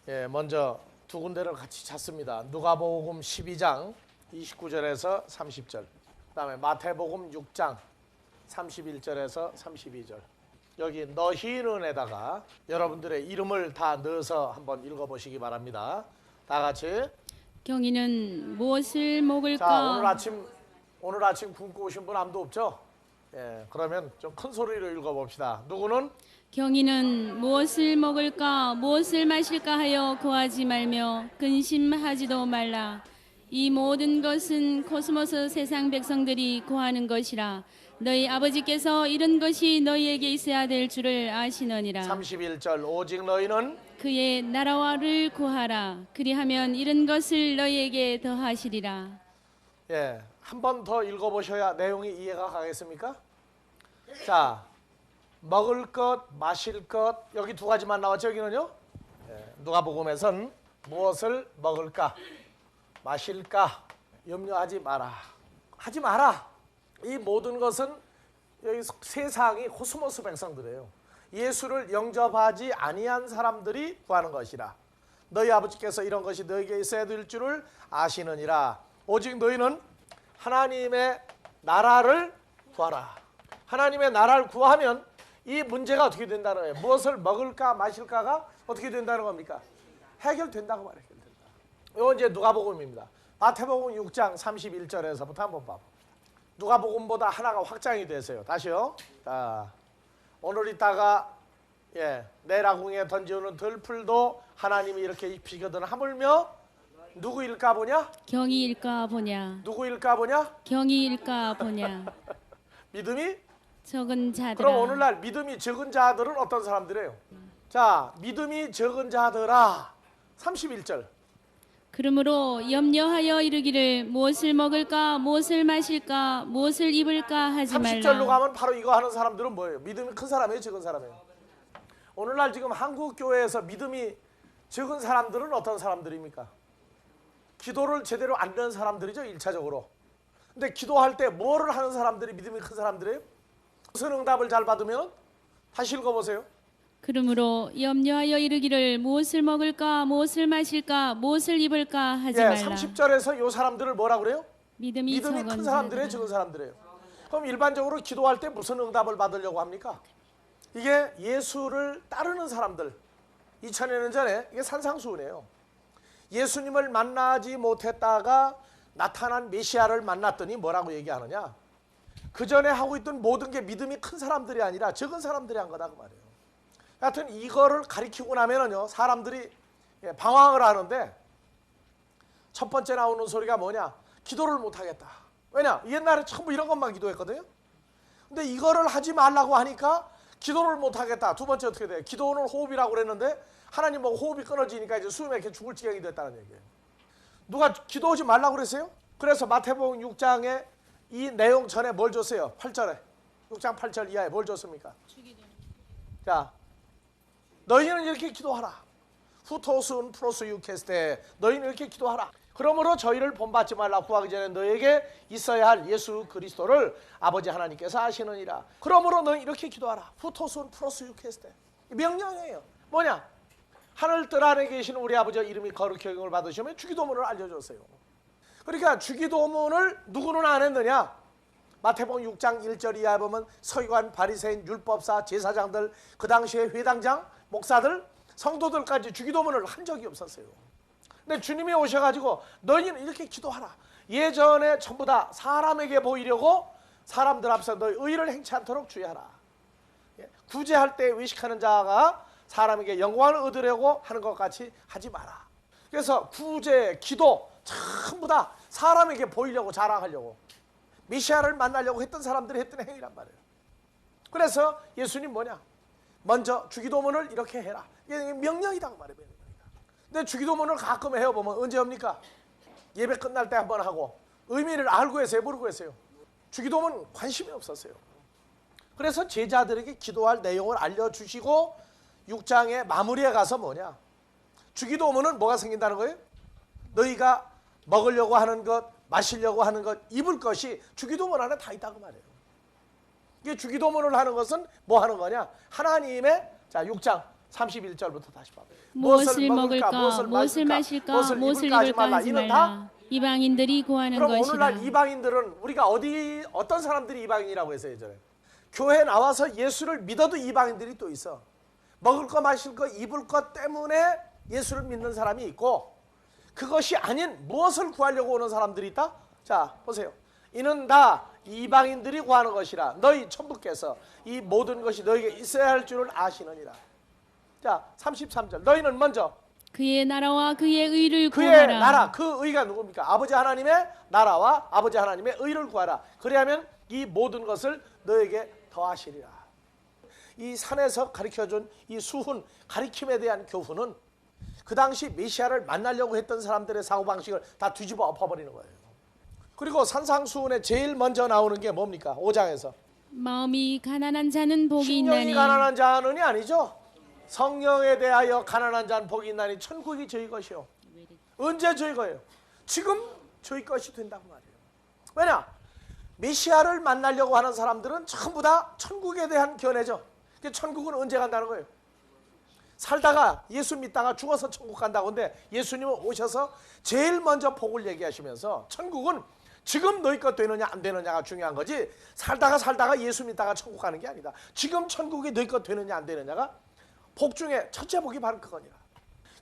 예, 먼저 두 군데를 같이 찾습니다. 누가복음 12장 29절에서 30절, 그다음에 마태복음 6장 31절에서 32절. 여기 너희는에다가 여러분들의 이름을 다 넣어서 한번 읽어보시기 바랍니다. 다 같이. 경이는 무엇을 먹을까? 자, 오늘 아침 굶고 오신 분 아무도 없죠? 예, 그러면 좀 큰 소리로 읽어봅시다. 누구는? 경이는 무엇을 먹을까 무엇을 마실까 하여 구하지 말며 근심하지도 말라. 이 모든 것은 코스모스 세상 백성들이 구하는 것이라. 너희 아버지께서 이런 것이 너희에게 있어야 될 줄을 아시느니라. 31절. 오직 너희는 그의 나라와를 구하라. 그리하면 이런 것을 너희에게 더하시리라. 예, 한 번 더 읽어보셔야 내용이 이해가 가겠습니까? 자, 먹을 것, 마실 것, 여기 두 가지만 나왔죠. 여기는요. 예, 누가복음에선 무엇을 먹을까, 마실까 염려하지 마라. 하지 마라. 이 모든 것은 여기 세상이 코스모스 백성들이에요. 예수를 영접하지 아니한 사람들이 구하는 것이라. 너희 아버지께서 이런 것이 너희에게 있어야 될 줄을 아시느니라. 오직 너희는 하나님의 나라를 구하라. 하나님의 나라를 구하면 이 문제가 어떻게 된다는 거예요? 무엇을 먹을까 마실까가 어떻게 된다는 겁니까? 해결된다고 말해요. 해결된다. 이건 이제 누가복음입니다. 마태복음 6장 31절에서부터 한번 봐봐. 누가복음보다 하나가 확장이 되세요. 다시요. 자, 오늘 이따가 내라궁에 던지오는 들풀도 하나님이 이렇게 입히거든 하물며 누구일까 보냐? 경이일까 보냐. 누구일까 보냐? 경이일까 보냐. 믿음이 적은 자들아. 그럼 오늘날 믿음이 적은 자들은 어떤 사람들이에요? 자, 믿음이 적은 자들아. 31절. 그러므로 염려하여 이르기를 무엇을 먹을까 무엇을 마실까 무엇을 입을까 하지 말라. 30절로 가면 바로 이거 하는 사람들은 뭐예요? 믿음이 큰 사람이에요, 적은 사람이에요? 오늘날 지금 한국 교회에서 믿음이 적은 사람들은 어떤 사람들입니까? 기도를 제대로 안 하는 사람들이죠, 1차적으로. 근데 기도할 때 뭐를 하는 사람들이 믿음이 큰 사람들이에요? 무슨 응답을 잘 받으면? 다시 읽어보세요. 그러므로 염려하여 이르기를 무엇을 먹을까 무엇을 마실까 무엇을 입을까 하지 말라. 30절에서 이 사람들을 뭐라 그래요? 믿음이 큰 사람들이에요, 적은 사람들이에요? 그럼 일반적으로 기도할 때 무슨 응답을 받으려고 합니까? 이게 예수를 따르는 사람들. 2000년 전에 이게 산상수훈이에요. 예수님을 만나지 못했다가 나타난 메시아를 만났더니 뭐라고 얘기하느냐? 그 전에 하고 있던 모든 게 믿음이 큰 사람들이 아니라 적은 사람들이 한 거다 그 말이에요. 하여튼 이거를 가리키고 나면은요, 사람들이 방황을 하는데 첫 번째 나오는 소리가 뭐냐? 기도를 못 하겠다. 왜냐? 옛날에 전부 이런 것만 기도했거든요. 근데 이거를 하지 말라고 하니까 기도를 못 하겠다. 두 번째 어떻게 돼요? 기도는 호흡이라고 그랬는데 하나님 보고 호흡이 끊어지니까 이제 숨이 막혀 죽을 지경이 됐다는 얘기예요. 누가 기도하지 말라고 그랬어요? 그래서 마태복음 6장에 이 내용 전에 뭘 줬어요? 8절에. 6장 8절 이하에 뭘 줬습니까? 자, 너희는 이렇게 기도하라. 후토스운 프로스 유캐스테. 너희는 이렇게 기도하라. 그러므로 저희를 본받지 말라. 구하기 전에 너에게 있어야 할 예수 그리스도를 아버지 하나님께서 아시느니라. 그러므로 너희 이렇게 기도하라. 후토스운 프로스 유캐스테. 명령이에요. 뭐냐? 하늘 뜰 안에 계시는 우리 아버지 이름이 거룩히 여김을 받으시면 주기도문을 알려줬어요. 그러니까 주기도문을 누구는 안 했느냐? 마태복음 6장 1절 이하에 보면 서기관, 바리새인, 율법사, 제사장들, 그 당시에 회당장, 목사들, 성도들까지 주기도문을 한 적이 없었어요. 근데 주님이 오셔가지고 너희는 이렇게 기도하라. 예전에 전부 다 사람에게 보이려고 사람들 앞에서 너희 의를 행치 않도록 주의하라. 구제할 때 의식하는 자가 사람에게 영광을 얻으려고 하는 것 같이 하지 마라. 그래서 구제, 기도 전부 다 사람에게 보이려고 자랑하려고 메시아를 만나려고 했던 사람들이 했던 행위란 말이에요. 그래서 예수님 뭐냐? 먼저 주기도문을 이렇게 해라. 이게 명령이다 그 말이에요. 근데 주기도문을 가끔 해보면 언제 합니까? 예배 끝날 때 한번 하고 의미를 알고 했어요? 모르고 했어요? 주기도문 관심이 없었어요. 그래서 제자들에게 기도할 내용을 알려주시고 6장의 마무리에 가서 뭐냐? 주기도문은 뭐가 생긴다는 거예요? 너희가 먹으려고 하는 것, 마시려고 하는 것, 입을 것이 주기도문 안에 다 있다고 말이에요. 이게 주기도문을 하는 것은 뭐 하는 거냐? 하나님의, 자 6장 31절부터 다시 봐요. 무엇을 먹을까, 무엇을 마실까, 무엇을 입을까 하지 말라. 이방인들이 구하는 그럼 것이라. 오늘날 이방인들은 우리가 어떤 사람들이 이방인이라고 해서 예전에 교회 나와서 예수를 믿어도 이방인들이 또 있어. 먹을 거 마실 거 입을 것 때문에 예수를 믿는 사람이 있고, 그것이 아닌 무엇을 구하려고 오는 사람들이 있다. 자 보세요. 이는 다 이방인들이 구하는 것이라 너희 천부께서 이 모든 것이 너에게 있어야 할 줄을 아시느니라. 자 33절 너희는 먼저 그의 나라와 그의 의를 그의 구하라. 나라, 그 의가 누굽니까? 아버지 하나님의 나라와 아버지 하나님의 의를 구하라. 그리하면 이 모든 것을 너에게 더하시리라. 이 산에서 가르쳐준 이 수훈, 가르침에 대한 교훈은 그 당시 메시아를 만나려고 했던 사람들의 사고방식을 다 뒤집어 엎어버리는 거예요. 그리고 산상수훈에 제일 먼저 나오는 게 뭡니까? 5장에서 마음이 가난한 자는 복이 심령이 있나니. 가난한 자는이 아니죠. 성령에 대하여 가난한 자는 복이 있나니 천국이 저희 것이요. 언제 저희 거예요? 지금 저희 것이 된다고 말이에요. 왜냐? 메시아를 만나려고 하는 사람들은 전부 다 천국에 대한 견해죠. 천국은 언제 간다는 거예요? 살다가 예수 믿다가 죽어서 천국 간다고. 근데 예수님은 오셔서 제일 먼저 복을 얘기하시면서 천국은 지금 너희 것 되느냐 안 되느냐가 중요한 거지, 살다가 예수 믿다가 천국 가는 게 아니다. 지금 천국이 너희 것 되느냐 안 되느냐가 복 중에 첫째 복이 바로 그거니라.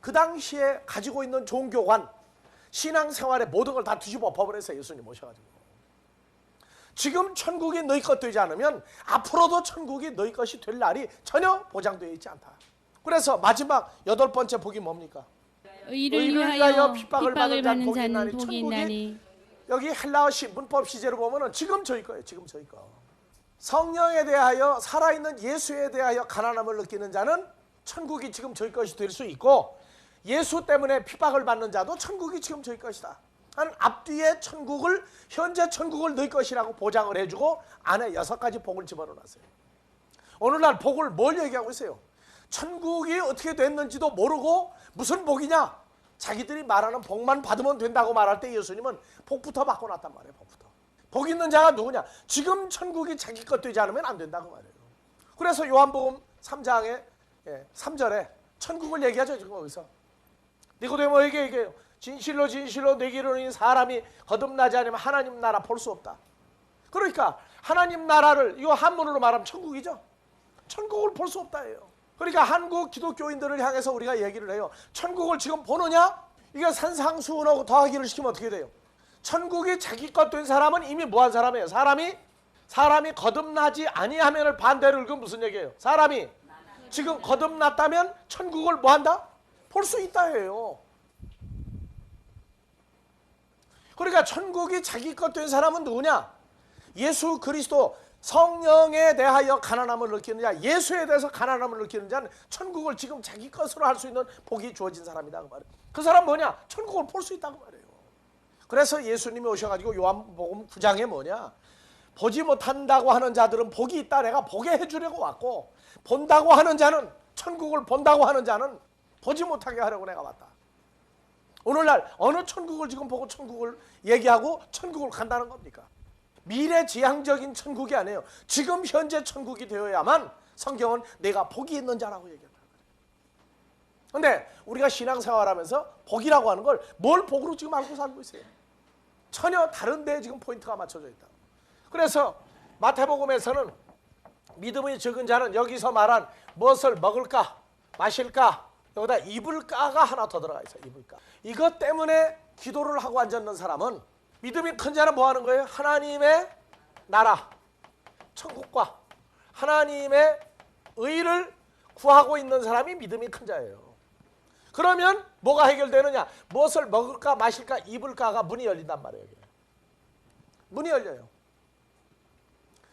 그 당시에 가지고 있는 종교관, 신앙생활의 모든 걸 다 뒤집어 엎어버려서 예수님 오셔가지고 지금 천국이 너희 것 되지 않으면 앞으로도 천국이 너희 것이 될 날이 전혀 보장되어 있지 않다. 그래서 마지막 8번째 복이 뭡니까? 의를 위하여 핍박을 받는 받는 복이 자는 있나니. 복이 천국이 있나니. 여기 헬라어 문법 시제로 보면은 지금 저희 거예요. 지금 저희 거. 성령에 대하여 살아있는 예수에 대하여 가난함을 느끼는 자는 천국이 지금 저희 것이 될 수 있고, 예수 때문에 핍박을 받는 자도 천국이 지금 저희 것이다. 한 앞뒤에 천국을, 현재 천국을 너희 것이라고 보장을 해주고 안에 6가지 복을 집어넣어놨어요. 오늘날 복을 뭘 얘기하고 있어요? 천국이 어떻게 됐는지도 모르고 무슨 복이냐? 자기들이 말하는 복만 받으면 된다고 말할 때 예수님은 복부터 바꿔놨단 말이에요. 복 있는 자가 누구냐? 지금 천국이 자기 것 되지 않으면 안 된다고 말해요. 그래서 요한복음 3장에 3절에 천국을 얘기하죠. 지금 거기서 니고데모에게 얘기해요. 진실로 진실로 내게 이르노니 사람이 거듭나지 않으면 하나님 나라 볼 수 없다. 그러니까 하나님 나라를, 이거 한문으로 말하면 천국이죠. 천국을 볼 수 없다예요. 그러니까 한국 기독교인들을 향해서 우리가 얘기를 해요. 천국을 지금 보느냐? 이게 산상수훈하고 더하기를 시키면 어떻게 돼요? 천국이 자기 것 된 사람은 이미 뭐한 사람이에요? 사람이 거듭나지 아니하면을 반대로 읽으면 무슨 얘기예요? 사람이 지금 거듭났다면 천국을 뭐한다? 볼 수 있다예요. 그러니까 천국이 자기 것 된 사람은 누구냐? 예수 그리스도, 성령에 대하여 가난함을 느끼는 자, 예수에 대해서 가난함을 느끼는 자는 천국을 지금 자기 것으로 할 수 있는 복이 주어진 사람이다 그 말이에요. 그 사람 뭐냐? 천국을 볼 수 있다고 말이에요. 그래서 예수님이 오셔가지고 요한복음 9장에 뭐냐? 보지 못한다고 하는 자들은 복이 있다. 내가 보게 해주려고 왔고, 본다고 하는 자는, 천국을 본다고 하는 자는 보지 못하게 하려고 내가 왔다. 오늘날 어느 천국을 지금 보고 천국을 얘기하고 천국을 간다는 겁니까? 미래지향적인 천국이 아니에요. 지금 현재 천국이 되어야만 성경은 내가 복이 있는 자라고 얘기한다. 그런데 우리가 신앙생활하면서 복이라고 하는 걸 뭘 복으로 지금 알고 살고 있어요? 전혀 다른 데에 지금 포인트가 맞춰져 있다. 그래서 마태복음에서는 믿음이 적은 자는 여기서 말한 무엇을 먹을까 마실까, 여기다 입을까가 하나 더 들어가 있어요. 입을까. 이것 때문에 기도를 하고 앉았는 사람은, 믿음이 큰 자는 뭐 하는 거예요? 하나님의 나라, 천국과 하나님의 의를 구하고 있는 사람이 믿음이 큰 자예요. 그러면 뭐가 해결되느냐? 무엇을 먹을까 마실까 입을까가 문이 열린단 말이에요. 문이 열려요.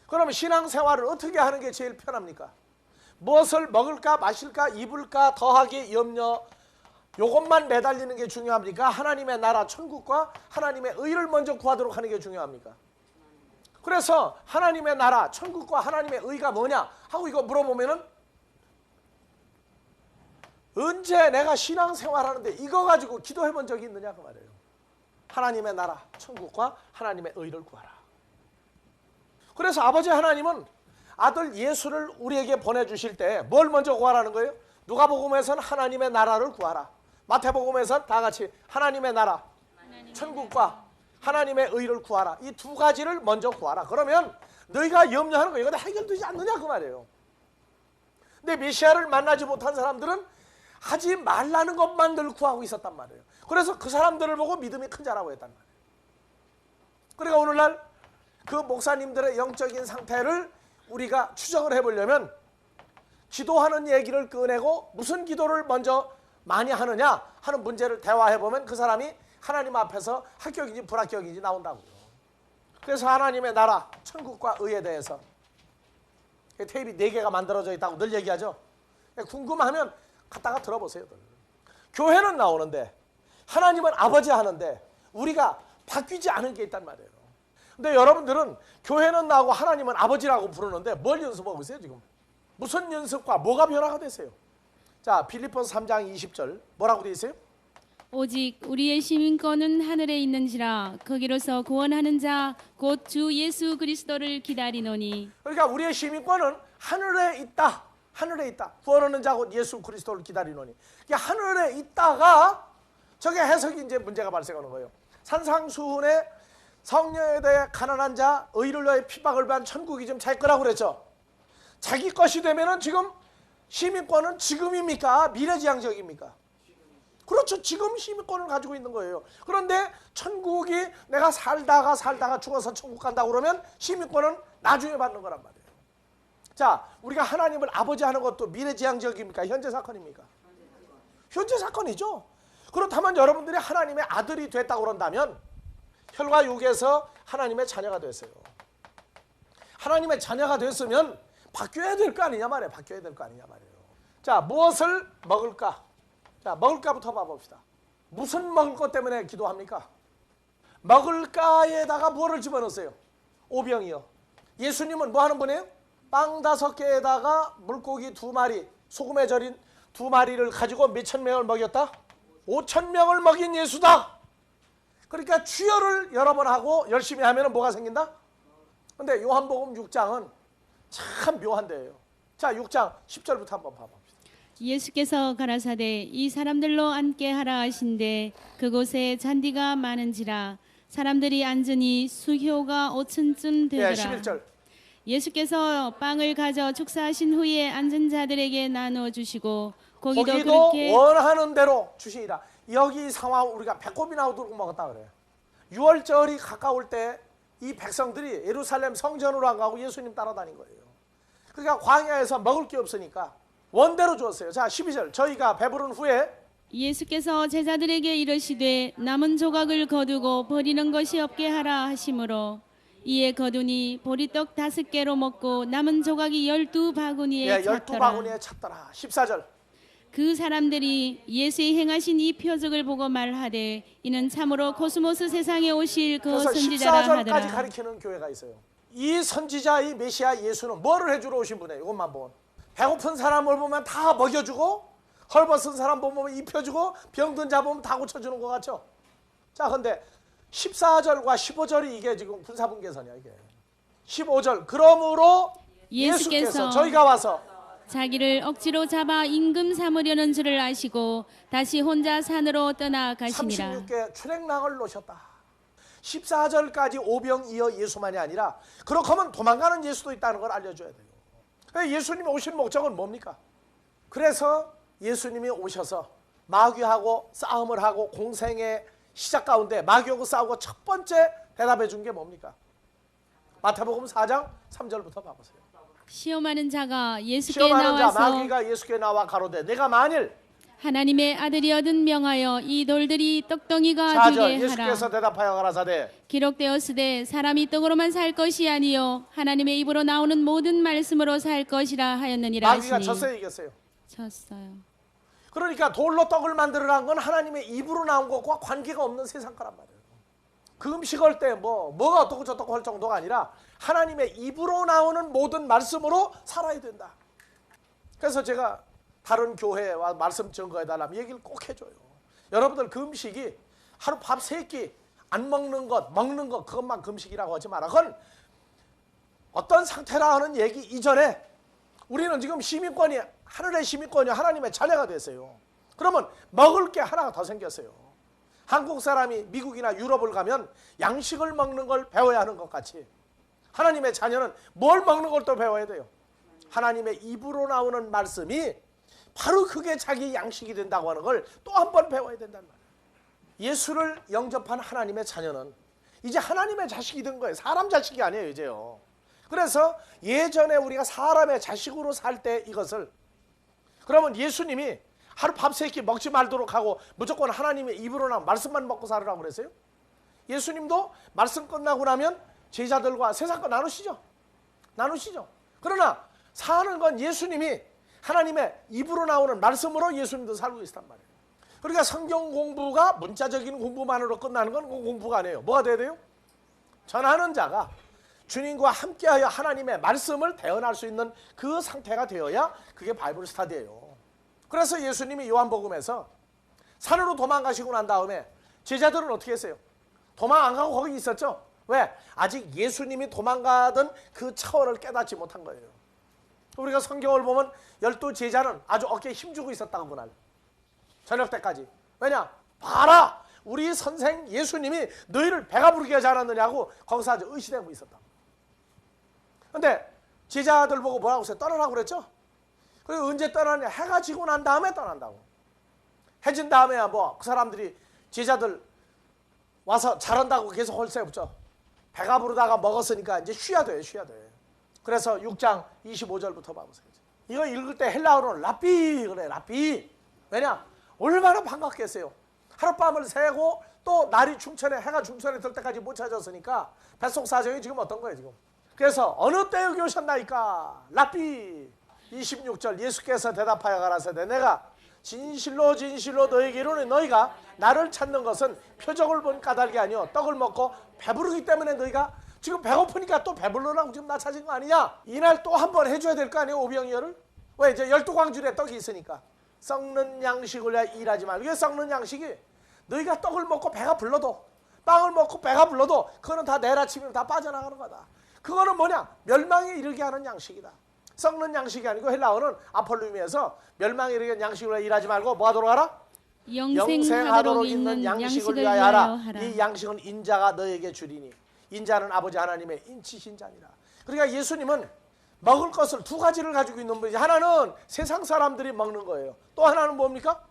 그러면 신앙생활을 어떻게 하는 게 제일 편합니까? 무엇을 먹을까 마실까 입을까 더하기 염려, 요것만 매달리는 게 중요합니까? 하나님의 나라 천국과 하나님의 의를 먼저 구하도록 하는 게 중요합니까? 그래서 하나님의 나라 천국과 하나님의 의가 뭐냐 하고 이거 물어보면은, 언제 내가 신앙생활하는데 이거 가지고 기도해 본 적이 있느냐 그 말이에요. 하나님의 나라 천국과 하나님의 의를 구하라. 그래서 아버지 하나님은 아들 예수를 우리에게 보내주실 때 뭘 먼저 구하라는 거예요? 누가복음에서는 하나님의 나라를 구하라. 마태복음에서는 다 같이 하나님의 나라, 천국과 하나님의 의를 구하라. 이 두 가지를 먼저 구하라. 그러면 너희가 염려하는 거 이거 다 해결되지 않느냐 그 말이에요. 근데 메시아를 만나지 못한 사람들은 하지 말라는 것만 늘 구하고 있었단 말이에요. 그래서 그 사람들을 보고 믿음이 큰 자라고 했단 말이에요. 그러니까 오늘날 그 목사님들의 영적인 상태를 우리가 추적을 해보려면 기도하는 얘기를 꺼내고 무슨 기도를 먼저 많이 하느냐 하는 문제를 대화해보면 그 사람이 하나님 앞에서 합격인지 불합격인지 나온다고요. 그래서 하나님의 나라, 천국과 의에 대해서 테이프 4개가 만들어져 있다고 늘 얘기하죠. 궁금하면 갖다가 들어보세요. 교회는 나오는데 하나님은 아버지 하는데 우리가 바뀌지 않은 게 있단 말이에요. 근데 여러분들은 교회는 나오고 하나님은 아버지라고 부르는데 뭘 연습하고 있어요 지금? 무슨 연습과 뭐가 변화가 됐어요? 자, 빌립보서 3장 20절 뭐라고 되어 있어요? 오직 우리의 시민권은 하늘에 있는지라 거기로서 구원하는 자 곧 주 예수 그리스도를 기다리노니. 그러니까 우리의 시민권은 하늘에 있다. 하늘에 있다. 구원하는 자 곧 예수 그리스도를 기다리노니. 이게 하늘에 있다가 저게 해석이 이제 문제가 발생하는 거예요. 산상수훈의 성령에 대해 가난한 자, 의를 위해 핍박을 받은 천국이 좀 자기 거라고 그랬죠. 자기 것이 되면은 지금 시민권은 지금입니까? 미래지향적입니까? 그렇죠. 지금 시민권을 가지고 있는 거예요. 그런데 천국이 내가 살다가 죽어서 천국 간다고 그러면 시민권은 나중에 받는 거란 말이에요. 자, 우리가 하나님을 아버지 하는 것도 미래지향적입니까? 현재 사건입니까? 현재 사건이죠. 그렇다면 여러분들이 하나님의 아들이 됐다고 그런다면 혈과 육에서 하나님의 자녀가 됐어요. 하나님의 자녀가 됐으면 바뀌어야 될 거 아니냐 말이에요. 바뀌어야 될 거 아니냐 말이에요. 자, 무엇을 먹을까? 자, 먹을까부터 봐봅시다. 무슨 먹을 것 때문에 기도합니까? 먹을까에다가 무엇을 집어넣었어요? 오병이요. 예수님은 뭐 하는 분이에요? 빵 5개에다가 물고기 2마리, 소금에 절인 2마리를 가지고 몇천 명을 먹였다? 5천 명을 먹인 예수다. 그러니까 추열을 여러 번 하고 열심히 하면 뭐가 생긴다? 근데 요한복음 6장은 참 묘한 데예요. 자, 6장 10절부터 한번 봐봅시다. 예수께서 가라사대 이 사람들로 앉게 하라 하신대 그곳에 잔디가 많은지라 사람들이 앉으니 수효가 5천쯤 되더라. 11절. 예수께서 빵을 가져 축사하신 후에 앉은 자들에게 나누어 주시고 고기도 거기도 그렇게 원하는 대로 주시니라. 여기 상황 우리가 배꼽이나 두고 먹었다 그래요. 6월절이 가까울 때 이 백성들이 예루살렘 성전으로 안 가고 예수님 따라다닌 거예요. 그러니까 광야에서 먹을 게 없으니까 원대로 주었어요. 자, 12절. 저희가 배부른 후에 예수께서 제자들에게 이르시되 남은 조각을 거두고 버리는 것이 없게 하라 하시므로 이에 거두니 보리떡 5개로 먹고 남은 조각이 12바구니에 찼더라. 12바구니에 찼더라. 14절. 그 사람들이 예수의 행하신 이 표적을 보고 말하되 이는 참으로 코스모스 세상에 오실 그 그래서 선지자라 14절까지 하더라. 가리키는 교회가 있어요. 이 선지자, 이 메시아 예수는 뭐를 해주러 오신 분이에요? 이것만 보면. 배고픈 사람을 보면 다 먹여주고 헐벗은 사람 보면 입혀주고 병든 자 보면 다 고쳐주는 것 같죠? 자, 근데 14절과 15절이 이게 지금 군사분계선이야 이게. 15절. 그러므로 예수께서 저희가 와서 자기를 억지로 잡아 임금 삼으려는 줄을 아시고 다시 혼자 산으로 떠나가시니라. 36개 출행랑을 놓으셨다. 14절까지 오병이어 예수만이 아니라 그렇게 하면 도망가는 예수도 있다는 걸 알려줘야 돼요. 예수님이 오신 목적은 뭡니까? 그래서 예수님이 오셔서 마귀하고 싸움을 하고 공생의 시작 가운데 마귀하고 싸우고 첫 번째 대답해 준 게 뭡니까? 마태복음 4장 3절부터 봐보세요. 시험하는 자가 예수께 시험하는 자 나와서 마귀가 예수께 나와 가로되 내가 만일 하나님의 아들이 얻은 명하여 이 돌들이 떡덩이가 4절 되게 예수께서 하라. 대답하여 가라사대 기록되었으되 사람이 떡으로만 살 것이 아니요 하나님의 입으로 나오는 모든 말씀으로 살 것이라 하였느니라 마귀가 하시니. 졌어요 이겼어요? 졌어요. 그러니까 돌로 떡을 만들으라는 건 하나님의 입으로 나온 것과 관계가 없는 세상 거란 말이에요. 그 음식할 때 뭐가 어떻고 저떻고 할 정도가 아니라 하나님의 입으로 나오는 모든 말씀으로 살아야 된다. 그래서 제가 다른 교회와 말씀 증거해달라면 얘기를 꼭 해줘요. 여러분들 그 음식이 하루 밥 3끼 안 먹는 것, 먹는 것 그것만 금식이라고 하지 마라. 그건 어떤 상태라 하는 얘기 이전에 우리는 지금 시민권이 하늘의 시민권이 하나님의 자녀가 됐어요. 그러면 먹을 게 하나가 더 생겼어요. 한국 사람이 미국이나 유럽을 가면 양식을 먹는 걸 배워야 하는 것 같이 하나님의 자녀는 뭘 먹는 걸 또 배워야 돼요. 하나님의 입으로 나오는 말씀이 바로 그게 자기 양식이 된다고 하는 걸 또 한 번 배워야 된단 말이에요. 예수를 영접한 하나님의 자녀는 이제 하나님의 자식이 된 거예요. 사람 자식이 아니에요 이제요. 그래서 예전에 우리가 사람의 자식으로 살 때 이것을, 그러면 예수님이 하루 밥 3끼 먹지 말도록 하고 무조건 하나님의 입으로 나온 말씀만 먹고 살으라고 그랬어요? 예수님도 말씀 끝나고 나면 제자들과 세상과 나누시죠. 그러나 사는 건 예수님이 하나님의 입으로 나오는 말씀으로 예수님도 살고 있단 말이에요. 그러니까 성경 공부가 문자적인 공부만으로 끝나는 건 공부가 아니에요. 뭐가 돼야 돼요? 전하는 자가 주님과 함께하여 하나님의 말씀을 대언할 수 있는 그 상태가 되어야 그게 바이블 스터디예요. 그래서 예수님이 요한복음에서 산으로 도망가시고 난 다음에 제자들은 어떻게 했어요? 도망 안 가고 거기 있었죠. 왜? 아직 예수님이 도망가던 그 차원을 깨닫지 못한 거예요. 우리가 성경을 보면 12 제자는 아주 어깨에 힘주고 있었다고 그날 저녁 때까지. 왜냐? 봐라, 우리 선생 예수님이 너희를 배가 부르게 하지 않았느냐고 거기서 아주 의시되고 있었다. 근데 제자들 보고 뭐라고 했어요? 떠나라고 그랬죠? 그리고 언제 떠나냐? 해가 지고 난 다음에 떠난다고. 해진 다음에야 뭐 그 사람들이 제자들 와서 잘한다고 계속 홀세 붙죠. 배가 부르다가 먹었으니까 이제 쉬어야 돼. 그래서 6장 25절부터 봐보세요. 이거 읽을 때 헬라어로는 라삐 그래. 라삐. 왜냐? 얼마나 반갑겠어요. 하룻밤을 새고 또 날이 중천에, 해가 중천에 들 때까지 못 찾았으니까 뱃속 사정이 지금 어떤 거예요 지금. 그래서 어느 때 여기 오셨나이까? 라삐. 26절 예수께서 대답하여 가라사대 내가 진실로 너에게 이르노니 너희가 나를 찾는 것은 표적을 본 까닭이 아니요 떡을 먹고 배부르기 때문에 너희가 지금 배고프니까 또 배불러라고 지금 나 찾은 거 아니냐? 이날 또 한 번 해줘야 될 거 아니에요 오병이어를? 왜? 이제 12광줄에 떡이 있으니까. 썩는 양식을 위하여 일하지 말고. 이게 썩는 양식이 너희가 떡을 먹고 배가 불러도, 빵을 먹고 배가 불러도 그거는 다 내일 아침이면 다 빠져나가는 거다. 그거는 뭐냐? 멸망에 이르게 하는 양식이다. 썩는 양식이 아니고 헬라어는 아폴루미에서 멸망에 이르게 양식을 위하여 일하지 말고 뭐 하도록 하라? 영생하도록 있는 양식을 위하여 하라. 이 양식은 인자가 너에게 주리니 인자는 아버지 하나님의 인치신 자니라. 그러니까 예수님은 먹을 것을 두 가지를 가지고 있는 분이지. 하나는 세상 사람들이 먹는 거예요. 또 하나는 뭡니까?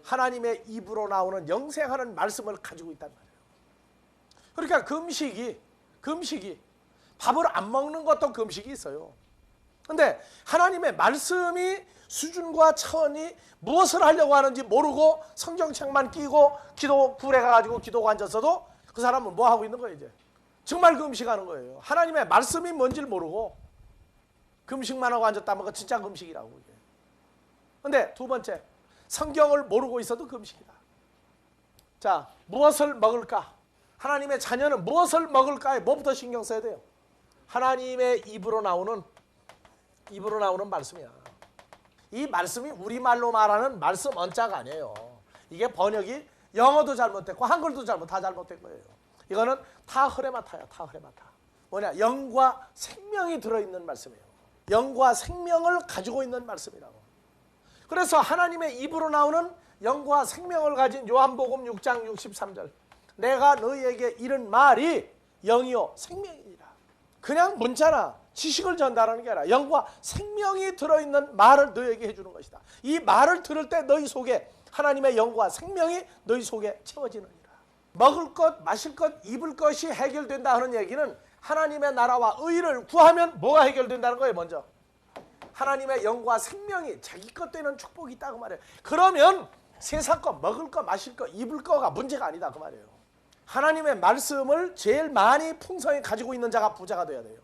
하나님의 입으로 나오는 영생하는 말씀을 가지고 있단 말이에요. 그러니까 금식이 밥을 안 먹는 것도 금식이 있어요. 근데 하나님의 말씀이 수준과 차원이 무엇을 하려고 하는지 모르고 성경책만 끼고 기도굴에 가가지고 기도가 앉았어도 그 사람은 뭐 하고 있는 거예요 이제? 정말 금식하는 거예요. 하나님의 말씀이 뭔지를 모르고 금식만 하고 앉았다면 그 진짜 금식이라고. 근데 두 번째, 성경을 모르고 있어도 금식이다. 자, 무엇을 먹을까? 하나님의 자녀는 무엇을 먹을까에 뭐부터 신경 써야 돼요? 하나님의 입으로 나오는 말씀이야. 이 말씀이 우리말로 말하는 말씀 언자가 아니에요. 이게 번역이 영어도 잘못됐고 한글도 다 잘못된 거예요. 이거는 타흐레마타야. 타흐레마타. 뭐냐? 영과 생명이 들어있는 말씀이에요. 영과 생명을 가지고 있는 말씀이라고. 그래서 하나님의 입으로 나오는 영과 생명을 가진 요한복음 6장 63절 내가 너희에게 이른 말이 영이요 생명이니라. 그냥 문자나 지식을 전달하는 게 아니라 영과 생명이 들어있는 말을 너희에게 해주는 것이다. 이 말을 들을 때 너희 속에 하나님의 영과 생명이 너희 속에 채워지느니라. 먹을 것, 마실 것, 입을 것이 해결된다 하는 얘기는 하나님의 나라와 의를 구하면 뭐가 해결된다는 거예요. 먼저 하나님의 영과 생명이 자기 것 되는 축복이 있다 그 말이에요. 그러면 세상 것, 먹을 것, 마실 것, 입을 거가 문제가 아니다 그 말이에요. 하나님의 말씀을 제일 많이 풍성히 가지고 있는 자가 부자가 돼야 돼요.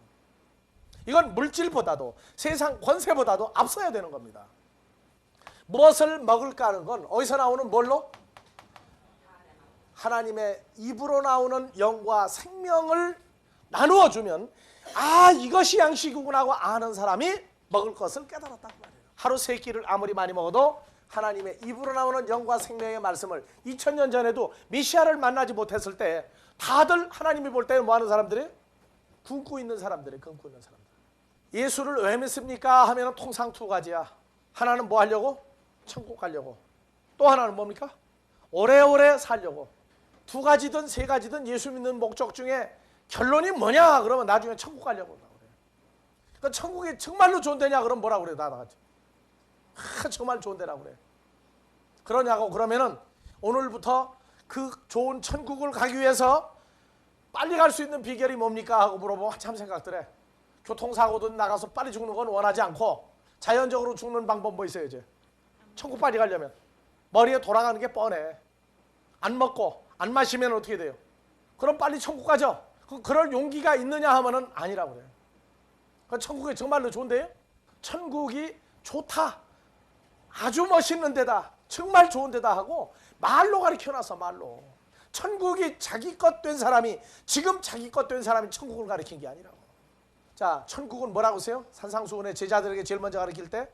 이건 물질보다도 세상 권세보다도 앞서야 되는 겁니다. 무엇을 먹을까 하는 건 어디서 나오는 뭘로? 하나님의 입으로 나오는 영과 생명을 나누어 주면 아 이것이 양식이구나 하고 아는 사람이 먹을 것을 깨달았다고 말해요. 하루 3끼를 아무리 많이 먹어도 하나님의 입으로 나오는 영과 생명의 말씀을 2000년 전에도 메시아를 만나지 못했을 때 다들 하나님이 볼 때 뭐 하는 사람들이? 굶고 있는 사람들이. 예수를 왜 믿습니까 하면 통상 두 가지야. 하나는 뭐 하려고? 천국 가려고. 또 하나는 뭡니까? 오래오래 살려고. 두 가지든 세 가지든 예수 믿는 목적 중에 결론이 뭐냐 그러면 나중에 천국 가려고 그래. 그러니까 천국이 정말로 좋은 데냐 그러면 뭐라고 그래? 나같이 정말 좋은 데라고 그래. 그러냐고 그러면은 오늘부터 그 좋은 천국을 가기 위해서 빨리 갈 수 있는 비결이 뭡니까 하고 물어보면 한참 생각들 해. 교통사고든 나가서 빨리 죽는 건 원하지 않고 자연적으로 죽는 방법 뭐 있어야지. 천국 빨리 가려면 머리에 돌아가는 게 뻔해. 안 먹고 안 마시면 어떻게 돼요? 그럼 빨리 천국 가죠. 그럴 용기가 있느냐 하면은 아니라고 그래요. 천국이 정말로 좋은데요? 천국이 좋다. 아주 멋있는 데다. 정말 좋은 데다 하고 말로 가르쳐놨어. 말로. 천국이 자기 것 된 사람이 지금 자기 것 된 사람이 천국을 가르친 게 아니라고. 자, 천국은 뭐라고 하세요? 산상수훈의 제자들에게 제일 먼저 가르칠 때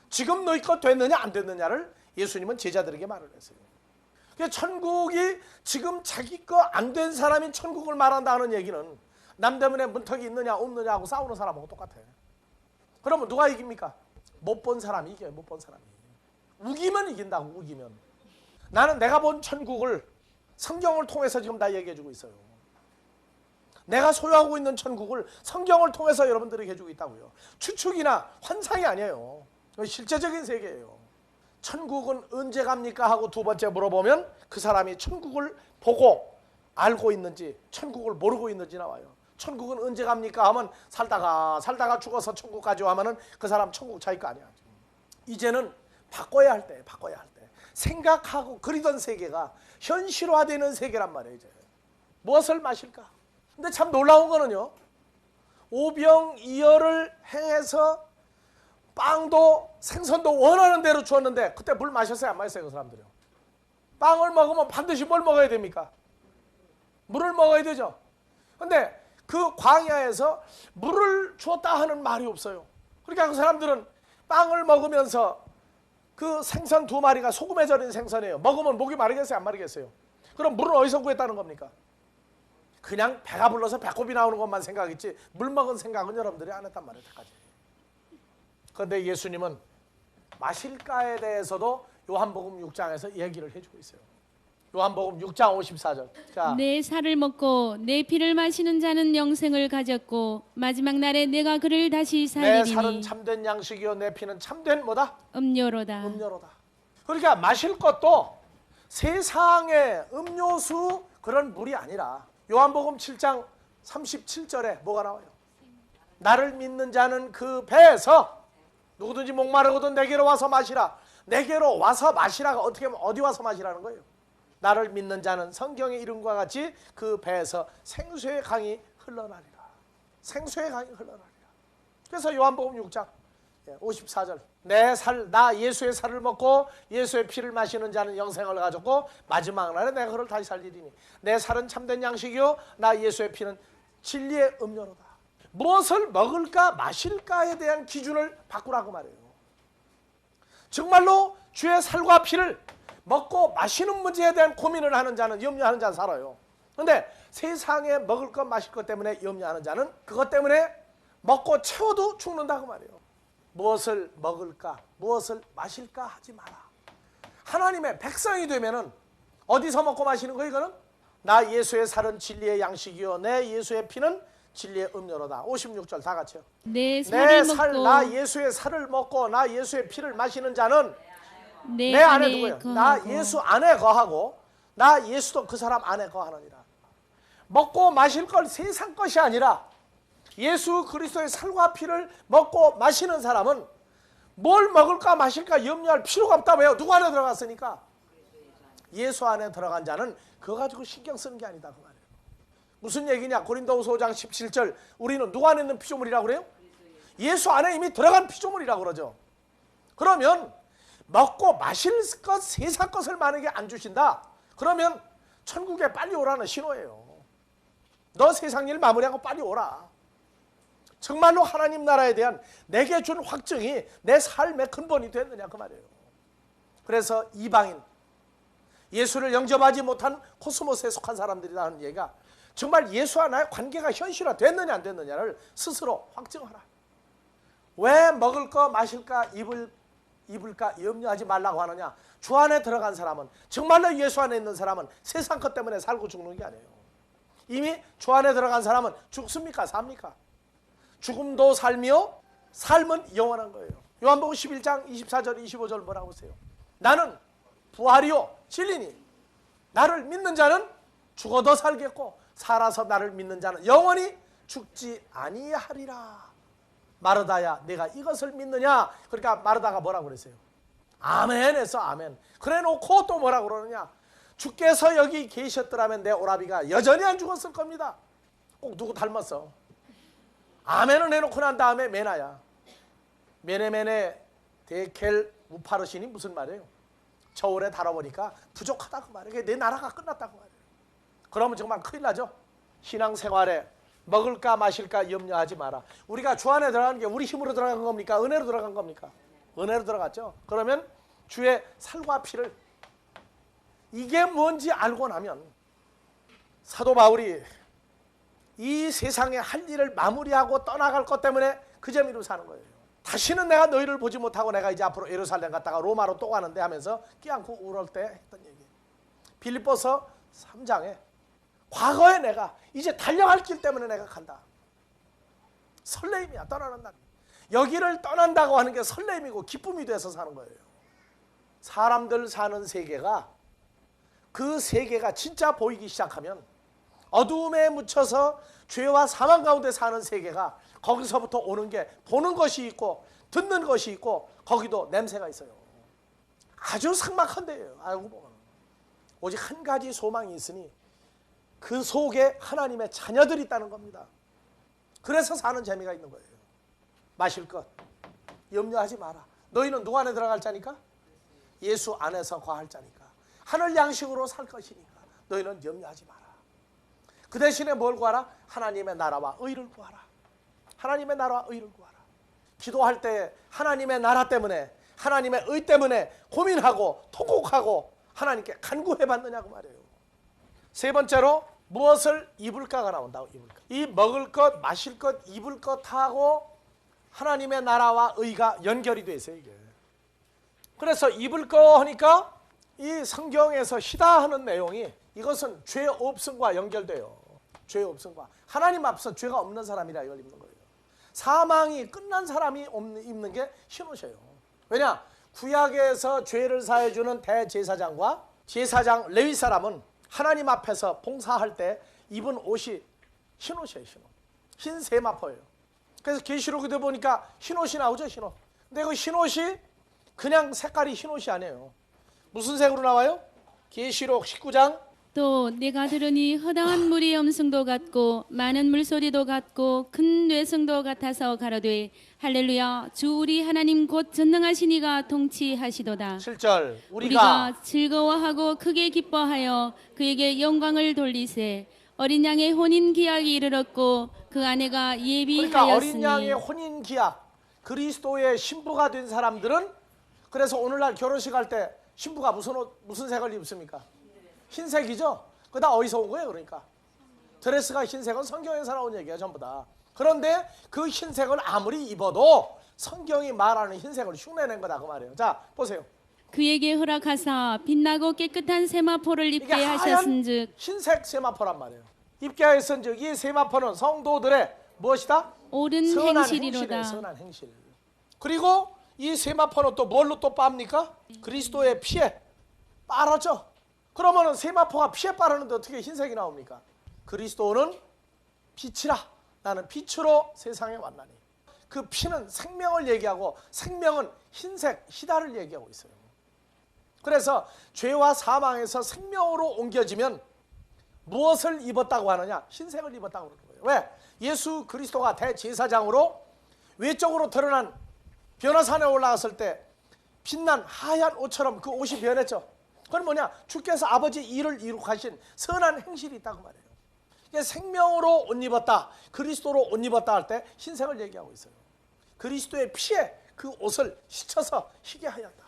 지금 너희 것 됐느냐 안 됐느냐를 예수님은 제자들에게 말을 했어요. 천국이 지금 자기 거 안 된 사람이 천국을 말한다는 얘기는 남 때문에 문턱이 있느냐 없느냐 하고 싸우는 사람하고 똑같아. 그러면 누가 이깁니까? 못 본 사람이 이겨요. 못 본 사람이. 우기면 이긴다고. 우기면. 나는 내가 본 천국을 성경을 통해서 지금 다 얘기해 주고 있어요. 내가 소유하고 있는 천국을 성경을 통해서 여러분들에게 해주고 있다고요. 추측이나 환상이 아니에요. 실제적인 세계예요. 천국은 언제 갑니까 하고 두 번째 물어보면 그 사람이 천국을 보고 알고 있는지 천국을 모르고 있는지 나와요. 천국은 언제 갑니까 하면 살다가 죽어서 천국 가죠 하면은 그 사람 천국 자기 거 아니야. 이제는 바꿔야 할 때. 생각하고 그리던 세계가 현실화되는 세계란 말이에요. 이제 무엇을 마실까? 근데 참 놀라운 거는요, 오병이어를 행해서 빵도 생선도 원하는 대로 주었는데 그때 물 마셨어요? 안 마셨어요? 그 사람들이요. 빵을 먹으면 반드시 뭘 먹어야 됩니까? 물을 먹어야 되죠. 근데 그 광야에서 물을 주었다 하는 말이 없어요. 그러니까 그 사람들은 빵을 먹으면서 그 생선 두 마리가 소금에 절인 생선이에요. 먹으면 목이 마르겠어요? 안 마르겠어요? 그럼 물은 어디서 구했다는 겁니까? 그냥 배가 불러서 배꼽이 나오는 것만 생각했지 물 먹은 생각은 여러분들이 안 했단 말이에요. 여태까지. 그런데 예수님은 마실까에 대해서도 요한복음 6장에서 얘기를 해주고 있어요. 요한복음 6장 54절. 자, 내 살을 먹고 내 피를 마시는 자는 영생을 가졌고 마지막 날에 내가 그를 다시 내 살리리니 살은 참된 양식이요 내 피는 참된 뭐다? 음료로다. 음료로다. 그러니까 마실 것도 세상의 음료수 그런 물이 아니라 요한복음 7장 37절에 뭐가 나와요? 나를 믿는 자는 그 배에서 누구든지 목마르거든 내게로 와서 마시라. 내게로 와서 마시라가 어떻게 하면 어디 와서 마시라는 거예요? 나를 믿는 자는 성경의 이름과 같이 그 배에서 생수의 강이 흘러나리라. 생수의 강이 흘러나리라. 그래서 요한복음 6장 54절 나 예수의 살을 먹고 예수의 피를 마시는 자는 영생을 가졌고 마지막 날에 내가 그를 다시 살리리니 내 살은 참된 양식이요 나 예수의 피는 진리의 음료로다. 무엇을 먹을까 마실까에 대한 기준을 바꾸라고 말해요. 정말로 주의 살과 피를 먹고 마시는 문제에 대한 고민을 하는 자는 염려하는 자는 살아요. 그런데 세상에 먹을 것 마실 것 때문에 염려하는 자는 그것 때문에 먹고 채워도 죽는다고 말해요. 무엇을 먹을까 무엇을 마실까 하지 마라. 하나님의 백성이 되면은 어디서 먹고 마시는 거예요? 이거는 나 예수의 살은 진리의 양식이요 내 예수의 피는 진리의 음료로다. 56절 다 같이요. 내 살을 나 예수의 살을 먹고 나 예수의 피를 마시는 자는 내 안에 누구예요? 거하고. 나 예수 안에 거하고 나 예수도 그 사람 안에 거하느니라. 먹고 마실 걸 세상 것이 아니라 예수 그리스도의 살과 피를 먹고 마시는 사람은 뭘 먹을까 마실까 염려할 필요가 없다며요. 누구 안에 들어갔으니까. 예수 안에 들어간 자는 그거 가지고 신경 쓰는 게 아니다 그 말이에요. 무슨 얘기냐? 고린도후서 5장 17절 우리는 누구 안에 있는 피조물이라고 그래요? 예수 안에 이미 들어간 피조물이라고 그러죠. 그러면 먹고 마실 것 세상 것을 만약에 안 주신다 그러면 천국에 빨리 오라는 신호예요. 너 세상 일 마무리하고 빨리 오라. 정말로 하나님 나라에 대한 내게 준 확증이 내 삶의 근본이 됐느냐 그 말이에요. 그래서 이방인 예수를 영접하지 못한 코스모스에 속한 사람들이라 하는 얘기가 정말 예수와 나의 관계가 현실화 됐느냐 안 됐느냐를 스스로 확증하라. 왜 먹을까 마실까 입을까 염려하지 말라고 하느냐? 주 안에 들어간 사람은, 정말로 예수 안에 있는 사람은 세상 것 때문에 살고 죽는 게 아니에요. 이미 주 안에 들어간 사람은 죽습니까? 삽니까? 죽음도 삶이요, 삶은 영원한 거예요. 요한복음 11장 24절 25절 뭐라고 보세요? 나는 부활이요 진리니 나를 믿는 자는 죽어도 살겠고 살아서 나를 믿는 자는 영원히 죽지 아니하리라. 마르다야 내가 이것을 믿느냐? 그러니까 마르다가 뭐라고 그랬어요? 아멘 해서 아멘. 그래 놓고 또 뭐라고 그러느냐? 주께서 여기 계셨더라면 내 오라비가 여전히 안 죽었을 겁니다. 꼭 누구 닮았어? 아멘을 해놓고 난 다음에 메나야. 메네메네 데켈 우파르신이 무슨 말이에요? 저울에 달아보니까 부족하다고 말이에요. 내 나라가 끝났다고 말이에요. 그러면 정말 큰일 나죠. 신앙생활에 먹을까 마실까 염려하지 마라. 우리가 주 안에 들어가는 게 우리 힘으로 들어간 겁니까? 은혜로 들어간 겁니까? 은혜로 들어갔죠. 그러면 주의 살과 피를, 이게 뭔지 알고 나면 사도 바울이 이 세상에 할 일을 마무리하고 떠나갈 것 때문에 그 재미로 사는 거예요. 다시는 내가 너희를 보지 못하고 내가 이제 앞으로 예루살렘 갔다가 로마로 또 가는데 하면서 끼안고 울을 때 했던 얘기. 빌립보서 3장에 과거에 내가 이제 달려갈 길 때문에 내가 간다. 설레임이야. 떠나는 날. 여기를 떠난다고 하는 게 설레임이고 기쁨이 돼서 사는 거예요. 사람들 사는 세계가, 그 세계가 진짜 보이기 시작하면 어두움에 묻혀서 죄와 사망 가운데 사는 세계가, 거기서부터 오는 게 보는 것이 있고 듣는 것이 있고 거기도 냄새가 있어요. 아주 삭막한 데예요. 알고 보면 오직 한 가지 소망이 있으니 그 속에 하나님의 자녀들이 있다는 겁니다. 그래서 사는 재미가 있는 거예요. 마실 것 염려하지 마라. 너희는 누구 안에 들어갈 자니까? 예수 안에서 거할 자니까. 하늘 양식으로 살 것이니까 너희는 염려하지 마라. 그 대신에 뭘 구하라? 하나님의 나라와 의를 구하라. 하나님의 나라와 의를 구하라. 기도할 때 하나님의 나라 때문에, 하나님의 의 때문에 고민하고 통곡하고 하나님께 간구해봤느냐고 말이에요. 세 번째로 무엇을 입을까가 나온다고. 입을까. 이 먹을 것, 마실 것, 입을 것하고 하나님의 나라와 의가 연결이 돼 있어요. 이게. 그래서 입을 거 하니까 이 성경에서 시다 하는 내용이, 이것은 죄 없음과 연결돼요. 죄 없음과. 하나님 앞서 죄가 없는 사람이라 이걸 입는 거예요. 사망이 끝난 사람이 입는 게 흰옷이에요. 왜냐? 구약에서 죄를 사해주는 대제사장과 제사장 레위 사람은 하나님 앞에서 봉사할 때 입은 옷이 흰옷이에요. 흰옷. 흰 세마포예요. 그래서 계시록에 보니까 흰옷이 나오죠. 흰옷. 근데 그 흰옷이 그냥 색깔이 흰옷이 아니에요. 무슨 색으로 나와요? 계시록 19장. 또 내가 들으니 허다한 물이 엄승도 같고 많은 물소리도 같고 큰 뇌성도 같아서 가로되 할렐루야 주 우리 하나님 곧 전능하신 이가 통치하시도다. 7절. 우리가 즐거워하고 크게 기뻐하여 그에게 영광을 돌리세. 어린 양의 혼인 기약이 이르렀고 그 아내가 예비하였으니. 그러니까 어린 양의 혼인 기약, 그리스도의 신부가 된 사람들은, 그래서 오늘날 결혼식 할 때 신부가 무슨 색을 입습니까? 흰색이죠. 그거 다 어디서 온 거예요? 그러니까 드레스가 흰색은 성경에서 나온 얘기예요. 전부 다. 그런데 그 흰색을 아무리 입어도 성경이 말하는 흰색을 흉내낸 거다 그 말이에요. 자 보세요. 그에게 허락하사 빛나고 깨끗한 세마포를 입게 이게 하셨은즉. 하얀 흰색 세마포란 말이에요. 입게 하였은즉 이 세마포는 성도들의 무엇이다? 옳은 선한 행실이로다. 행실이에요. 선한 행실. 그리고 이 세마포는 또 뭘로 또 빱니까? 그리스도의 피에 빨았죠. 그러면은 세마포가 피에 빠르는데 어떻게 흰색이 나옵니까? 그리스도는 빛이라. 나는 빛으로 세상에 왔나니. 그 피는 생명을 얘기하고 생명은 흰색 희다를 얘기하고 있어요. 그래서 죄와 사망에서 생명으로 옮겨지면 무엇을 입었다고 하느냐? 흰색을 입었다고 그러는 거예요. 왜? 예수 그리스도가 대제사장으로 외적으로 드러난 변화산에 올라갔을 때 빛난 하얀 옷처럼 그 옷이 변했죠. 그건 뭐냐? 주께서 아버지 일을 이룩하신 선한 행실이 있다고 말해요. 이게 생명으로 옷 입었다, 그리스도로 옷 입었다 할 때 흰색을 얘기하고 있어요. 그리스도의 피에 그 옷을 씻어서 희게 하였다.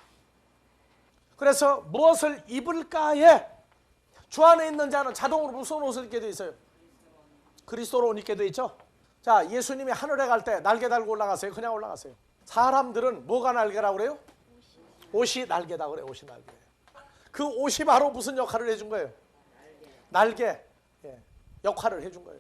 그래서 무엇을 입을까에 주 안에 있는 자는 자동으로 무슨 옷을 입게 돼 있어요? 그리스도로 옷 입게 돼 있죠. 자, 예수님이 하늘에 갈 때 날개 달고 올라가세요? 그냥 올라가세요? 사람들은 뭐가 날개라고 그래요? 옷이 날개다 그래요. 옷이 날개. 그 옷이 바로 무슨 역할을 해준 거예요? 날개. 예, 역할을 해준 거예요.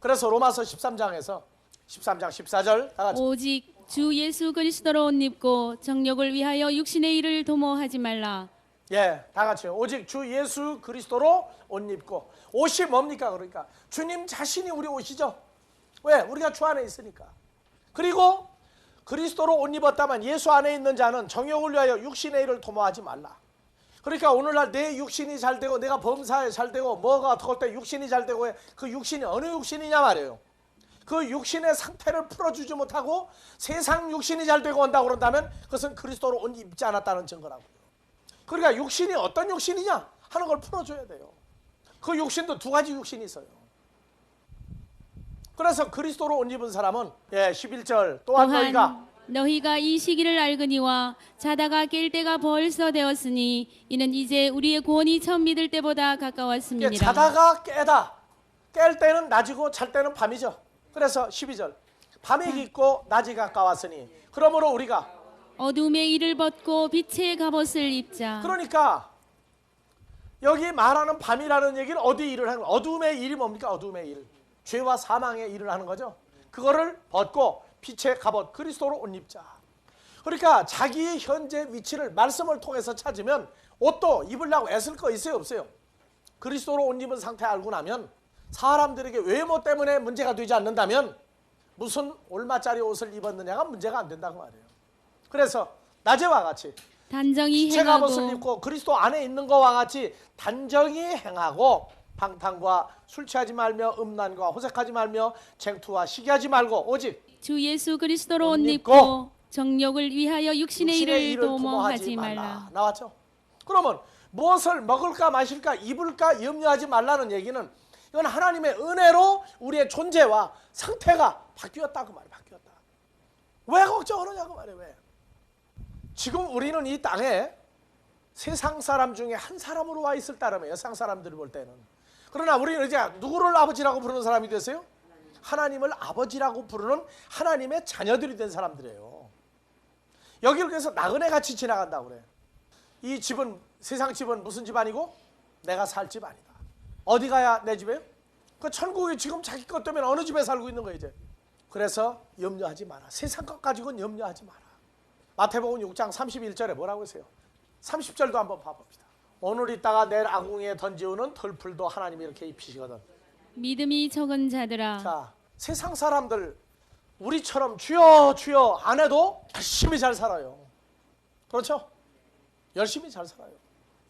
그래서 로마서 13장에서 13장 14절 다 같이 오직 주 예수 그리스도로 옷 입고 정욕을 위하여 육신의 일을 도모하지 말라. 예, 다 같이요. 오직 주 예수 그리스도로 옷 입고. 옷이 뭡니까? 그러니까 주님 자신이 우리 옷이죠. 왜? 우리가 주 안에 있으니까. 그리고 그리스도로 옷 입었다면 예수 안에 있는 자는 정욕을 위하여 육신의 일을 도모하지 말라. 그러니까 오늘날 내 육신이 잘 되고 내가 범사에 잘 되고 뭐가 어떨 때 육신이 잘 되고 그 육신이 어느 육신이냐 말이에요. 그 육신의 상태를 풀어주지 못하고 세상 육신이 잘 되고 온다고 그런다면 그것은 그리스도로 옷 입지 않았다는 증거라고요. 그러니까 육신이 어떤 육신이냐 하는 걸 풀어줘야 돼요. 그 육신도 두 가지 육신이 있어요. 그래서 그리스도로 옷 입은 사람은 11절 또한 너희가 이 시기를 알거니와 자다가 깰 때가 벌써 되었으니 이는 이제 우리의 구원이 처음 믿을 때보다 가까웠음이니라. 자다가 깨다. 깰 때는 낮이고 잘 때는 밤이죠. 그래서 12절 밤이 깊고 낮이 가까웠으니 그러므로 우리가 어둠의 일을 벗고 빛의 갑옷을 입자. 그러니까 여기 말하는 밤이라는 얘기는 어디 일을 하는 거예요? 어둠의 일이 뭡니까? 어둠의 일. 죄와 사망의 일을 하는 거죠. 그거를 벗고 빛의 갑옷 그리스도로 옷 입자. 그러니까 자기의 현재 위치를 말씀을 통해서 찾으면 옷도 입으려고 애쓸 거 있어요? 없어요? 그리스도로 옷 입은 상태 알고 나면 사람들에게 외모 때문에 문제가 되지 않는다면 무슨 얼마짜리 옷을 입었느냐가 문제가 안 된다고 말이에요. 그래서 낮에와 같이 단정히 빛의 갑옷을 행하고 입고 그리스도 안에 있는 것과 같이 단정히 행하고 방탕과 술 취하지 말며 음란과 호색하지 말며 쟁투와 시기하지 말고 오직 주 예수 그리스도로 옷 옷 입고 입고 정욕을 위하여 육신의 육신의 일을 도모하지 말라. 나왔죠? 그러면 무엇을 먹을까 마실까 입을까 염려하지 말라는 얘기는 이건 하나님의 은혜로 우리의 존재와 상태가 바뀌었다 그 말이에요. 바뀌었다. 왜 걱정하느냐 그 말이에요. 왜? 지금 우리는 이 땅에 세상 사람 중에 한 사람으로 와 있을 따름이에요. 세상 사람들이 볼 때는. 그러나 우리는 이제 누구를 아버지라고 부르는 사람이 됐어요? 하나님을 아버지라고 부르는 하나님의 자녀들이 된 사람들이에요. 여기를 그래서 나그네같이 지나간다고 그래. 이 집은 세상 집은 무슨 집안이고? 내가 살 집 아니다. 어디 가야 내 집이에요? 그 천국이 지금 자기 것 때문에 어느 집에 살고 있는 거예요 이제. 그래서 염려하지 마라. 세상 것 가지고는 염려하지 마라. 마태복음 6장 31절에 뭐라고 했어요? 30절도 한번 봐봅시다. 오늘 있다가 내일 아궁이에 던지우는 털풀도 하나님이 이렇게 입히시거든. 믿음이 적은 자들아. 자, 세상 사람들 우리처럼 주여 주여 안 해도 열심히 잘 살아요. 그렇죠? 열심히 잘 살아요.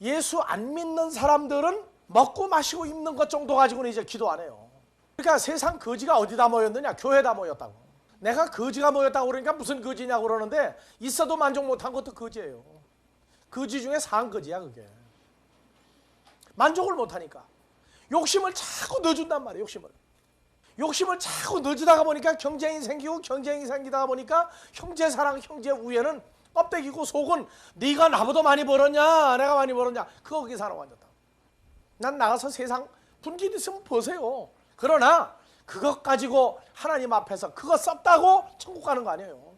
예수 안 믿는 사람들은 먹고 마시고 입는 것 정도 가지고는 이제 기도 안 해요. 그러니까 세상 거지가 어디다 모였느냐? 교회다 모였다고. 내가 거지가 모였다고 그러니까 무슨 거지냐고 그러는데 있어도 만족 못한 것도 거지예요. 거지 중에 상거지야 그게. 만족을 못하니까 욕심을 자꾸 넣어준단 말이에요. 욕심을 자꾸 넣어주다가 보니까 경쟁이 생기고 경쟁이 생기다 보니까 형제 사랑 형제 우애는 껍데기고 속은 네가 나보다 많이 벌었냐 내가 많이 벌었냐 거기 살아왔다. 난 나가서 세상 분길 있으면 보세요. 그러나 그것 가지고 하나님 앞에서 그거 썼다고 천국 가는 거 아니에요.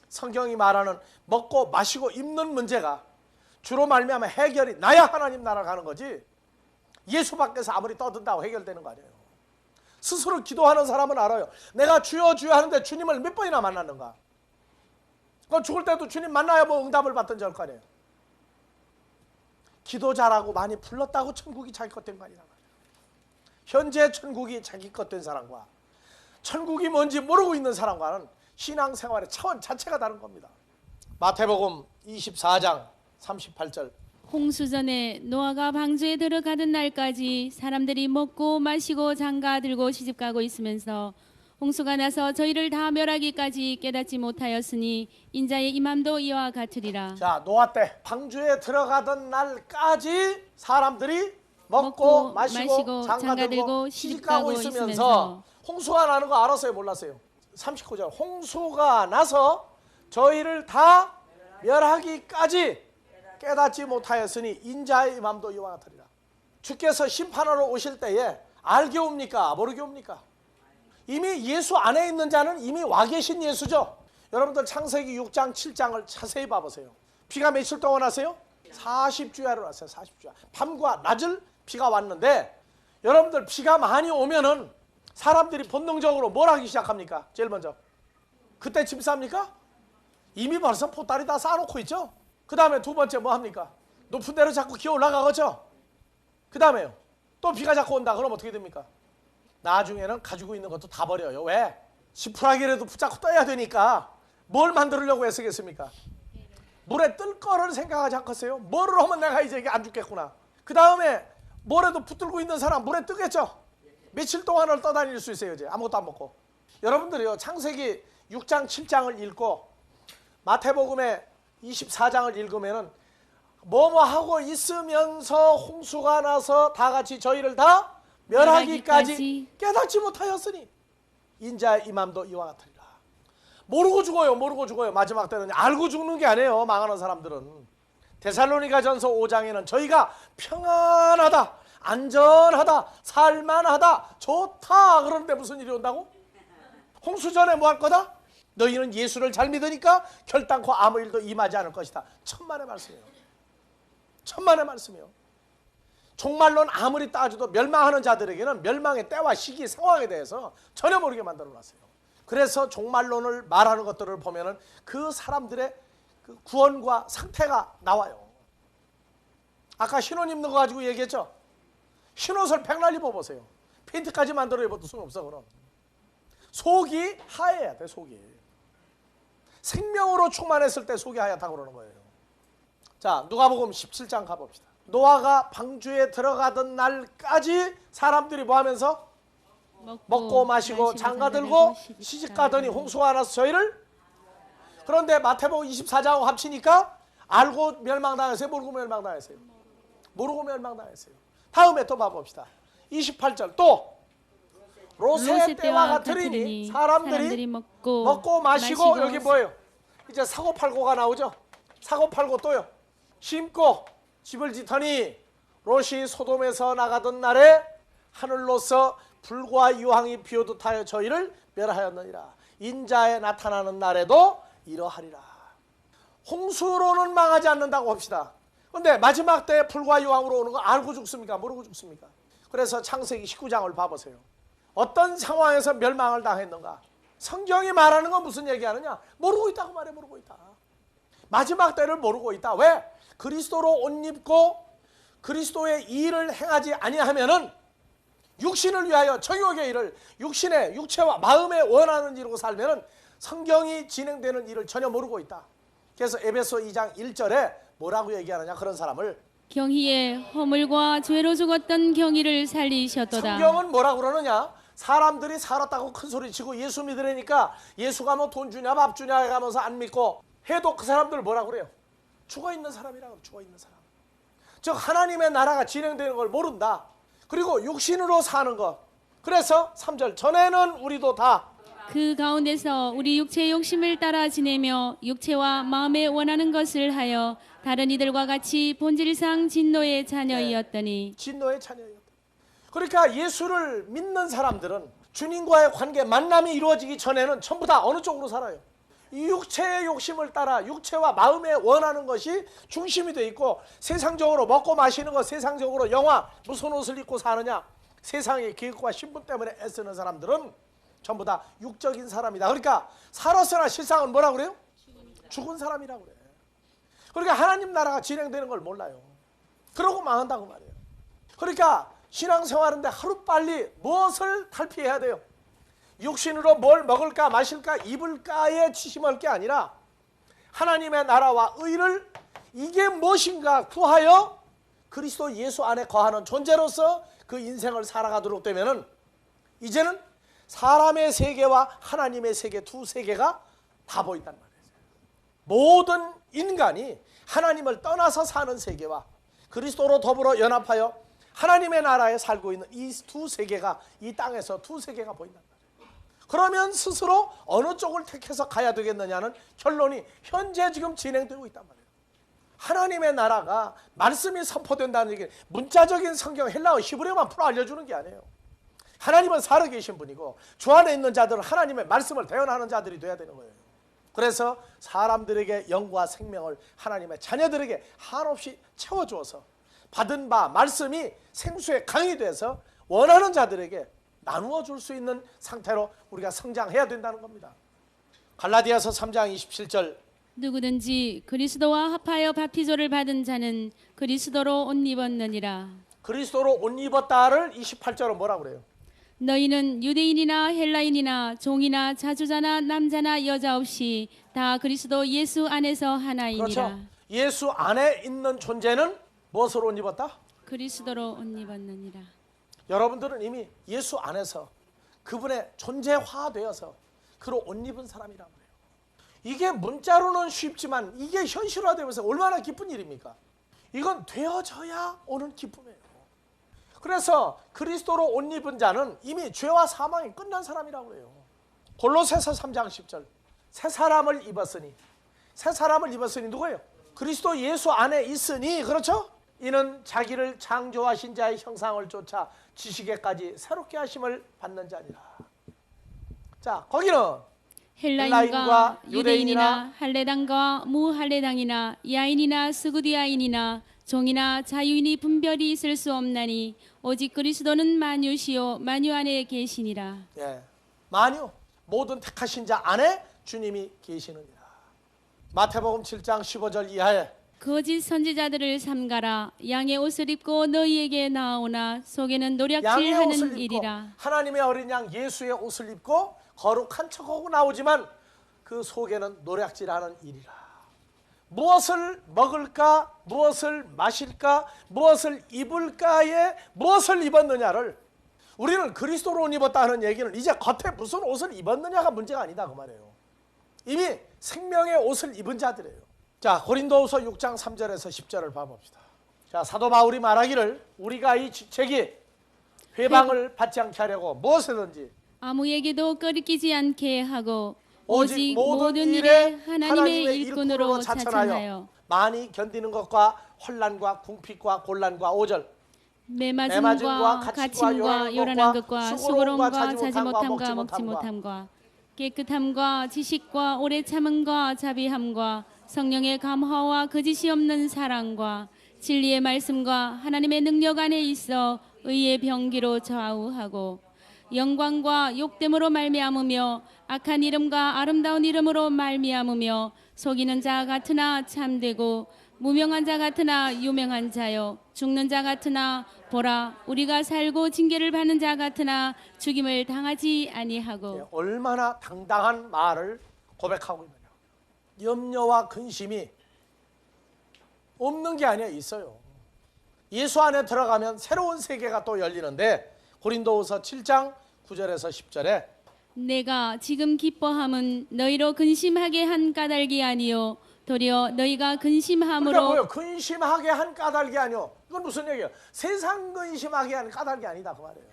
성경이 말하는 먹고 마시고 입는 문제가 주로 말미암아 해결이 나야 하나님 나라 가는 거지 예수 밖에서 아무리 떠든다고 해결되는 거 아니에요. 스스로 기도하는 사람은 알아요. 내가 주여 주여 하는데 주님을 몇 번이나 만났는가. 그럼 죽을 때도 주님 만나야 뭐 응답을 받든지 할 거 아니에요. 기도 잘하고 많이 불렀다고 천국이 자기 것 된 거 아니란 말이에요. 현재 천국이 자기 것 된 사람과 천국이 뭔지 모르고 있는 사람과는 신앙생활의 차원 자체가 다른 겁니다. 마태복음 24장 38절 홍수전에 노아가 방주에 들어가던 날까지 사람들이 먹고 마시고 장가 들고 시집가고 있으면서 홍수가 나서 저희를 다 멸하기까지 깨닫지 못하였으니 인자의 임함도 이와 같으리라. 자, 노아 때 방주에 들어가던 날까지 사람들이 먹고 마시고 장가 들고 시집가고 있으면서 홍수가 나는 거 알았어요? 몰랐어요? 39절 홍수가 나서 저희를 다 멸하기까지 깨닫지 못하였으니 인자의 임함도 이와 같으리라. 주께서 심판하러 오실 때에 알게 옵니까? 모르게 옵니까? 이미 예수 안에 있는 자는 이미 와 계신 예수죠. 여러분들 창세기 6장 7장을 자세히 봐보세요. 비가 며칠 동안 왔어요? 40주야로 왔어요. 40주야. 밤과 낮을 비가 왔는데 여러분들 비가 많이 오면은 사람들이 본능적으로 뭘 하기 시작합니까? 제일 먼저 그때 짐 쌉니까? 이미 벌써 포다리 다 쌓아놓고 있죠. 그 다음에 두 번째 뭐 합니까? 높은 데로 자꾸 기어 올라가겠죠. 그 다음에요 또 비가 자꾸 온다. 그럼 어떻게 됩니까? 나중에는 가지고 있는 것도 다 버려요. 왜? 지푸라기라도 붙잡고 떠야 되니까. 뭘 만들려고 애쓰겠습니까? 물에 뜰 거를 생각하지 않겠어요? 뭐를 하면 내가 이제 이게 안 죽겠구나. 그 다음에 뭐라도 붙들고 있는 사람 물에 뜨겠죠. 며칠 동안을 떠다닐 수 있어요. 이제 아무것도 안 먹고. 여러분들이요 창세기 6장 7장을 읽고 마태복음의 24장을 읽으면은 뭐뭐 하고 있으면서 홍수가 나서 다 같이 저희를 다 멸하기까지 깨닫지 못하였으니 인자의 임함도 이와 같으리라. 모르고 죽어요. 모르고 죽어요. 마지막 때는 알고 죽는 게 아니에요. 망하는 사람들은. 데살로니가전서 5장에는 저희가 평안하다, 안전하다, 살만하다, 좋다. 그런데 무슨 일이 온다고? 홍수 전에 뭐 할 거다? 너희는 예수를 잘 믿으니까 결단코 아무 일도 임하지 않을 것이다. 천만의 말씀이에요. 천만의 말씀이에요. 종말론 아무리 따져도 멸망하는 자들에게는 멸망의 때와 시기, 상황에 대해서 전혀 모르게 만들어 놨어요. 그래서 종말론을 말하는 것들을 보면은 그 사람들의 그 구원과 상태가 나와요. 아까 흰옷 입는 거 가지고 얘기했죠. 흰옷을 백날 입어보세요. 팬티까지 만들어 입어도 소용없어. 그럼 속이 하얘야 돼. 속이 생명으로 충만했을 때 속이 하얗다고 그러는 거예요. 자, 누가복음 17장 가봅시다. 노아가 방주에 들어가던 날까지 사람들이 뭐 하면서? 먹고 마시고 장가들고 시집가더니 홍수가 나서 저희를. 그런데 마태복음 24장하고 합치니까 알고 멸망당했어요? 모르고 멸망당했어요? 모르고 멸망당했어요. 다음에 또 봐봅시다. 28절 또 롯의 때와 같으리니 사람들이 먹고 마시고 여기 뭐예요? 이제 사고 팔고가 나오죠. 사고 팔고 또요 심고 집을 짓더니 롯이 소돔에서 나가던 날에 하늘로서 불과 유황이 비오듯 하여 저희를 멸하였느니라. 인자에 나타나는 날에도 이러하리라. 홍수로는 망하지 않는다고 합시다. 그런데 마지막 때 불과 유황으로 오는 거 알고 죽습니까? 모르고 죽습니까? 그래서 창세기 19장을 봐보세요. 어떤 상황에서 멸망을 당했는가? 성경이 말하는 건 무슨 얘기하느냐? 모르고 있다고 말해. 모르고 있다. 마지막 때를 모르고 있다. 왜? 그리스도로 옷 입고 그리스도의 일을 행하지 아니하면은 육신을 위하여 정욕의 일을 육신의 육체와 마음에 원하는 일로 살면은 성경이 진행되는 일을 전혀 모르고 있다. 그래서 에베소 2장 1절에 뭐라고 얘기하느냐? 그런 사람을 경희에 허물과 죄로 죽었던 경희를 살리셨도다. 성경은 뭐라고 그러느냐? 사람들이 살았다고 큰 소리 치고 예수 믿으려니까 예수가 뭐 돈 주냐 밥 주냐 해가면서 안 믿고 해도 그 사람들 뭐라고 그래요? 죽어있는 사람이라고. 죽어있는 사람. 즉 하나님의 나라가 진행되는 걸 모른다. 그리고 육신으로 사는 것. 그래서 3절 전에는 우리도 다 그 가운데서 우리 육체의 욕심을 따라 지내며 육체와 마음에 원하는 것을 하여 다른 이들과 같이 본질상 진노의 자녀이었더니. 진노의 자녀였다. 그러니까 예수를 믿는 사람들은 주님과의 관계 만남이 이루어지기 전에는 전부 다 어느 쪽으로 살아요? 이 육체의 욕심을 따라 육체와 마음에 원하는 것이 중심이 돼 있고 세상적으로 먹고 마시는 것, 세상적으로 영화, 무슨 옷을 입고 사느냐, 세상의 계획과 신분 때문에 애쓰는 사람들은 전부 다 육적인 사람이다. 그러니까 살았으나 실상은 뭐라고 그래요? 죽은 사람이라고 그래. 그러니까 하나님 나라가 진행되는 걸 몰라요. 그러고 망한다고 말이에요. 그러니까 신앙생활인데 하루빨리 무엇을 탈피해야 돼요? 육신으로 뭘 먹을까 마실까 입을까에 치심할 게 아니라 하나님의 나라와 의를 이게 무엇인가 구하여 그리스도 예수 안에 거하는 존재로서 그 인생을 살아가도록 되면은 이제는 사람의 세계와 하나님의 세계 두 세계가 다 보인단 말이에요. 모든 인간이 하나님을 떠나서 사는 세계와 그리스도로 더불어 연합하여 하나님의 나라에 살고 있는 이 두 세계가 이 땅에서 두 세계가 보인단 말이에요. 그러면 스스로 어느 쪽을 택해서 가야 되겠느냐는 결론이 현재 지금 진행되고 있단 말이에요. 하나님의 나라가 말씀이 선포된다는 얘기는 문자적인 성경 헬라어 히브리어만 풀어 알려주는 게 아니에요. 하나님은 살아계신 분이고 주 안에 있는 자들은 하나님의 말씀을 대언하는 자들이 돼야 되는 거예요. 그래서 사람들에게 영과 생명을 하나님의 자녀들에게 한없이 채워주어서 받은 바 말씀이 생수의 강이 돼서 원하는 자들에게 나누어 줄 수 있는 상태로 우리가 성장해야 된다는 겁니다. 갈라디아서 3장 27절 누구든지 그리스도와 합하여 바티조를 받은 자는 그리스도로 옷 입었느니라. 그리스도로 옷 입었다를 28절은 뭐라고 그래요? 너희는 유대인이나 헬라인이나 종이나 자주자나 남자나 여자 없이 다 그리스도 예수 안에서 하나이니라. 그렇죠. 예수 안에 있는 존재는 무엇으로 옷 입었다? 그리스도로 옷 입었느니라. 여러분들은 이미 예수 안에서 그분의 존재화되어서 그로 옷 입은 사람이라고 해요. 이게 문자로는 쉽지만 이게 현실화되면서 얼마나 기쁜 일입니까? 이건 되어져야 오는 기쁨이에요. 그래서 그리스도로 옷 입은 자는 이미 죄와 사망이 끝난 사람이라고 해요. 골로새서 3장 10절 새 사람을 입었으니, 새 사람을 입었으니 누구예요? 그리스도 예수 안에 있으니, 그렇죠? 이는 자기를 창조하신 자의 형상을 쫓아 지식에까지 새롭게 하심을 받는 자니라. 자, 거기는 헬라인과 유대인이나 할례당과 무할례당이나 야인이나 스구디아인이나 종이나 자유인이 분별이 있을 수 없나니 오직 그리스도는 만유시요 만유 안에 계시니라. 예, 만유 모든 택하신 자 안에 주님이 계시느니라. 마태복음 7장 15절 이하에 거짓 선지자들을 삼가라. 양의 옷을 입고 너희에게 나오나 속에는 양의 노략질하는 옷을 입고 일이라. 하나님의 어린 양 예수의 옷을 입고 거룩한 척하고 나오지만 그 속에는 노략질하는 일이라. 무엇을 먹을까, 무엇을 마실까, 무엇을 입을까에 무엇을 입었느냐를, 우리는 그리스도로 옷 입었다 하는 얘기는 이제 겉에 무슨 옷을 입었느냐가 문제가 아니다 그 말이에요. 이미 생명의 옷을 입은 자들이에요. 자, 고린도후서 6장 3절에서 10절을 봐봅시다. 자, 사도 바울이 말하기를 우리가 이 책이 회방을 받지 않게 하려고 무엇이든지 아무에게도 끓이지 않게 하고 오직 오직 모든 일에 하나님의 일꾼으로 자천하여 많이 견디는 것과 혼란과 궁핍과 곤란과 5절 매맞음과 갇힘과 요란한 것과 수고로움과 자지 못함과 먹지 못함과 깨끗함과 지식과 오래 참음과 자비함과 성령의 감화와 거짓이 없는 사랑과 진리의 말씀과 하나님의 능력 안에 있어 의의 병기로 좌우하고 영광과 욕됨으로 말미암으며 악한 이름과 아름다운 이름으로 말미암으며 속이는 자 같으나 참되고 무명한 자 같으나 유명한 자요 죽는 자 같으나 보라 우리가 살고 징계를 받는 자 같으나 죽임을 당하지 아니하고. 얼마나 당당한 말을 고백하고 있느냐. 염려와 근심이 없는 게 아니라 있어요. 예수 안에 들어가면 새로운 세계가 또 열리는데 고린도후서 7장 9절에서 10절에 내가 지금 기뻐함은 너희로 근심하게 한 까닭이 아니요 도리어 너희가 근심함으로. 그러니까 뭐요? 근심하게 한 까닭이 아니요. 이건 무슨 얘기예요? 세상 근심하게 한 까닭이 아니다 그 말이에요.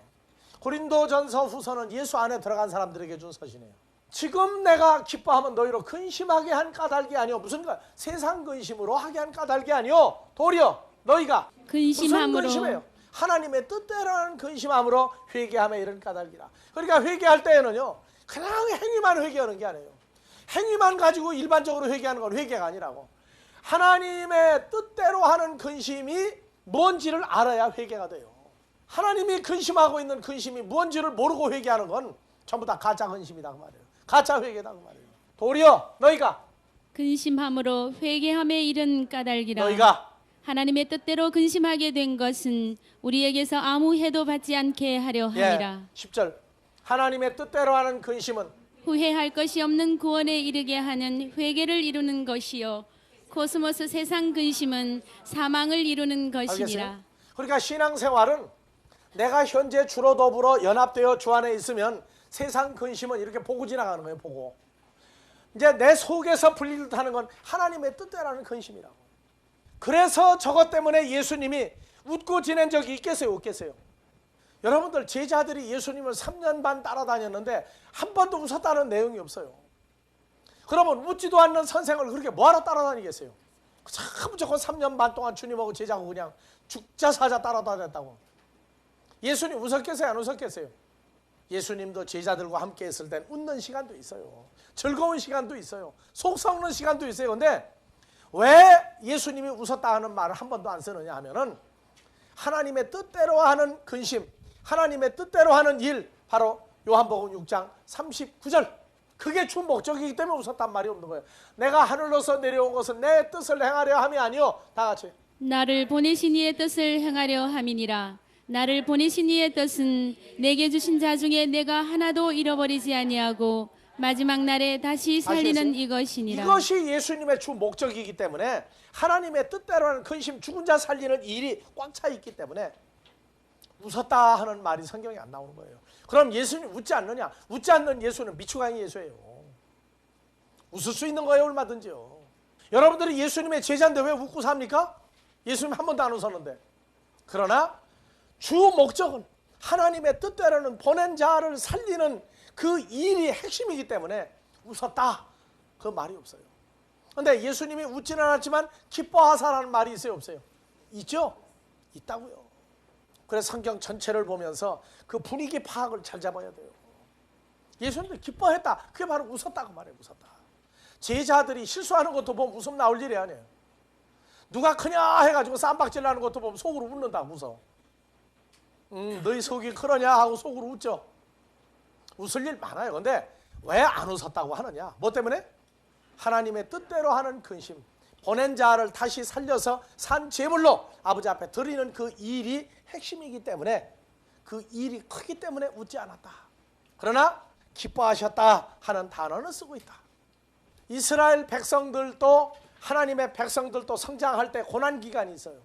고린도전서 후서는 예수 안에 들어간 사람들에게 준 서신이에요. 지금 내가 기뻐하면 너희로 근심하게 한 까닭이 아니요. 무슨 거? 세상 근심으로 하게 한 까닭이 아니요 도리어 너희가 근심함으로. 무슨 근심이에요? 하나님의 뜻대로는 근심함으로 회개하며 이런 까닭이라. 그러니까 회개할 때에는요 그냥 행위만 회개하는 게 아니에요. 행위만 가지고 일반적으로 회개하는 건 회개가 아니라고. 하나님의 뜻대로 하는 근심이 뭔지를 알아야 회개가 돼요. 하나님이 근심하고 있는 근심이 뭔지를 모르고 회개하는 건 전부 다 가짜 근심이다 그 말이에요. 가짜 회개다 그 말이에요. 도리어 너희가 근심함으로 회개함에 이른 까닭이라. 너희가 하나님의 뜻대로 근심하게 된 것은 우리에게서 아무 해도 받지 않게 하려 함이라. 10절 하나님의 뜻대로 하는 근심은 후회할 것이 없는 구원에 이르게 하는 회개를 이루는 것이요 코스모스 세상 근심은 사망을 이루는 것이니라. 알겠어요? 그러니까 신앙생활은 내가 현재 주로 더불어 연합되어 주 안에 있으면 세상 근심은 이렇게 보고 지나가는 거예요. 보고 이제 내 속에서 분리하는 건 하나님의 뜻대로 하는 근심이라고. 그래서 저것 때문에 예수님이 웃고 지낸 적이 있겠어요? 없겠어요? 여러분들 제자들이 예수님을 3년 반 따라다녔는데 한 번도 웃었다는 내용이 없어요. 그러면 웃지도 않는 선생을 그렇게 뭐하러 따라다니겠어요? 참 무조건 3년 반 동안 주님하고 제자고 그냥 죽자 사자 따라다녔다고. 예수님 웃었겠어요? 안 웃었겠어요? 예수님도 제자들과 함께 했을 땐 웃는 시간도 있어요. 즐거운 시간도 있어요. 속 썩는 시간도 있어요. 근데 왜 예수님이 웃었다 하는 말을 한 번도 안 쓰느냐 하면은 하나님의 뜻대로 하는 근심, 하나님의 뜻대로 하는 일, 바로 요한복음 6장 39절, 그게 주 목적이기 때문에 웃었단 말이 없는 거예요. 내가 하늘로서 내려온 것은 내 뜻을 행하려 함이 아니요, 다 같이, 나를 보내신 이의 뜻을 행하려 함이니라. 나를 보내신 이의 뜻은 내게 주신 자 중에 내가 하나도 잃어버리지 아니하고 마지막 날에 다시 살리는 이것이니라. 이것이 예수님의 주 목적이기 때문에 하나님의 뜻대로 하는 근심, 죽은 자 살리는 일이 꽉 차 있기 때문에 웃었다 하는 말이 성경에 안 나오는 거예요. 그럼 예수님 웃지 않느냐? 웃지 않는 예수는 미추광이 예수예요. 웃을 수 있는 거예요, 얼마든지요. 여러분들이 예수님의 제자인데 왜 웃고 삽니까? 예수님 한 번도 안 웃었는데. 그러나 주 목적은 하나님의 뜻대로는 보낸 자를 살리는 그 일이 핵심이기 때문에 웃었다, 그 말이 없어요. 그런데 예수님이 웃지는 않았지만 기뻐하사라는 말이 있어요, 없어요? 있죠? 있다고요. 그래서 성경 전체를 보면서 그 분위기 파악을 잘 잡아야 돼요. 예수님도 기뻐했다, 그게 바로 웃었다고 말해요. 웃었다. 제자들이 실수하는 것도 보면 웃음 나올 일이 아니에요. 누가 크냐 해가지고 쌈박질 나는 것도 보면 속으로 웃는다, 웃어. 너희 속이 크느냐 하고 속으로 웃죠. 웃을 일 많아요. 근데 왜 안 웃었다고 하느냐? 뭐 때문에? 하나님의 뜻대로 하는 근심, 보낸 자를 다시 살려서 산 제물로 아버지 앞에 드리는 그 일이 핵심이기 때문에, 그 일이 크기 때문에 웃지 않았다. 그러나 기뻐하셨다 하는 단어는 쓰고 있다. 이스라엘 백성들도, 하나님의 백성들도 성장할 때 고난기간이 있어요.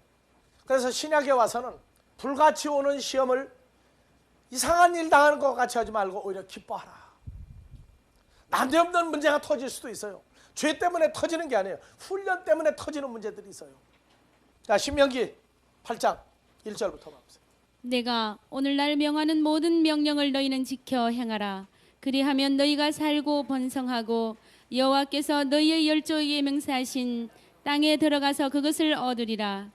그래서 신약에 와서는 불같이 오는 시험을 이상한 일 당하는 것 같이 하지 말고 오히려 기뻐하라. 난데없는 문제가 터질 수도 있어요. 죄 때문에 터지는 게 아니에요. 훈련 때문에 터지는 문제들이 있어요. 자, 신명기 8장 1절부터 봐보세요. 내가 오늘날 명하는 모든 명령을 너희는 지켜 행하라. 그리하면 너희가 살고 번성하고 여호와께서 너희의 열조에게 맹세하신 땅에 들어가서 그것을 얻으리라.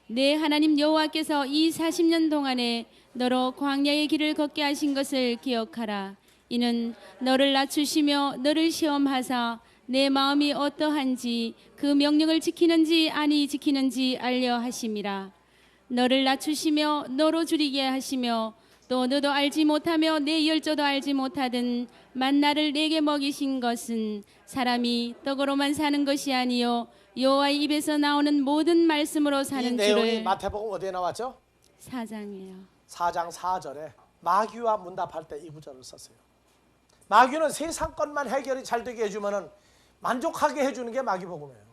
내 하나님 여호와께서 이 40년 동안에 너로 광야의 길을 걷게 하신 것을 기억하라. 이는 너를 낮추시며 너를 시험하사 내 마음이 어떠한지 그 명령을 지키는지 아니 지키는지 알려 하심이라. 너를 낮추시며 너로 줄이게 하시며 또 너도 알지 못하며 내 열조도 알지 못하던 만나를 내게 먹이신 것은 사람이 떡으로만 사는 것이 아니요 여호와의 입에서 나오는 모든 말씀으로 사는 이 내용이 줄을. 마태복음 어디에 나왔죠? 4장이에요. 4장 4절에 마귀와 문답할 때 이 구절을 썼어요. 마귀는 세상 것만 해결이 잘 되게 해주면 만족하게 해주는 게 마귀복음이에요.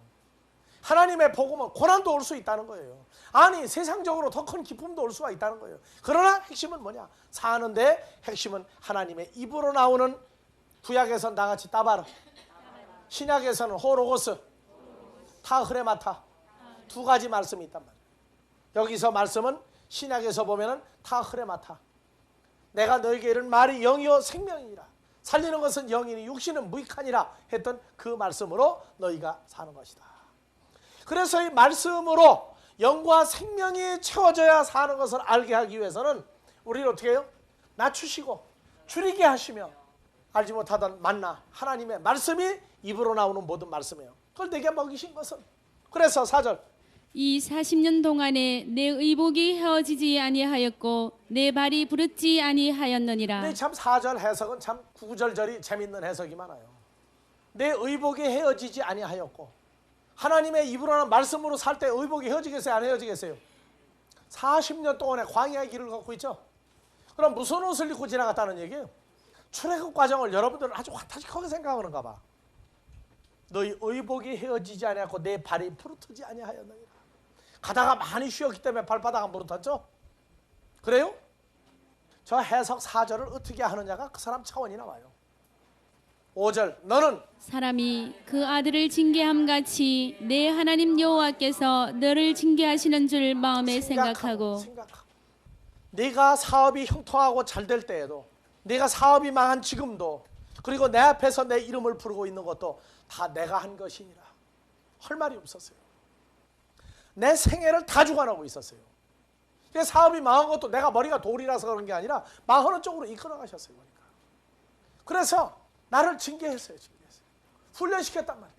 하나님의 복음은 고난도 올 수 있다는 거예요. 아니, 세상적으로 더 큰 기쁨도 올 수가 있다는 거예요. 그러나 핵심은 뭐냐? 사는데 핵심은 하나님의 입으로 나오는, 구약에서는 나같이 따바르, 신약에서는 호로고스, 타흐레마타, 두 가지 말씀이 있단 말이에요. 여기서 말씀은 신약에서 보면은 타흐레마타, 내가 너에게 이른 말이 영이요 생명이라, 살리는 것은 영이니 육신은 무익하니라 했던 그 말씀으로 너희가 사는 것이다. 그래서 이 말씀으로 영과 생명이 채워져야 사는 것을 알게 하기 위해서는 우리를 어떻게 해요? 낮추시고 줄이게 하시며 알지 못하던 만나, 하나님의 말씀이 입으로 나오는 모든 말씀이에요. 그걸 내게 먹이신 것은. 그래서 4절, 이 40년 동안에 내 의복이 헤어지지 아니하였고 내 발이 부르지 아니하였느니라. 근데 참 4절 해석은 참 구구절절이 재밌는 해석이 많아요. 내 의복이 헤어지지 아니하였고, 하나님의 입으로 하는 말씀으로 살 때 의복이 헤어지겠어요, 안 헤어지겠어요? 40년 동안의 광야의 길을 걷고 있죠. 그럼 무슨 옷을 입고 지나갔다는 얘기예요? 출애굽 과정을 여러분들은 아주 환타지하게 생각하는가 봐. 너희 의복이 헤어지지 아니하고 내 발이 부르트지 아니하였느니라. 가다가 많이 쉬었기 때문에 발바닥 안 부르텄죠? 그래요? 저 해석 4절을 어떻게 하느냐가 그 사람 차원이 나와요. 5절, 너는 사람이 그 아들을 징계함 같이 내 하나님 여호와께서 너를 징계하시는 줄 마음에 생각하고 네가 사업이 형통하고 잘 될 때에도, 네가 사업이 망한 지금도, 그리고 내 앞에서 내 이름을 부르고 있는 것도 다 내가 한 것이니라. 할 말이 없었어요. 내 생애를 다 주관하고 있었어요. 사업이 망한 것도 내가 머리가 돌이라서 그런 게 아니라 망하는 쪽으로 이끌어 가셨어요. 그러니까. 그래서 나를 징계했어요. 훈련시켰단 말이에요.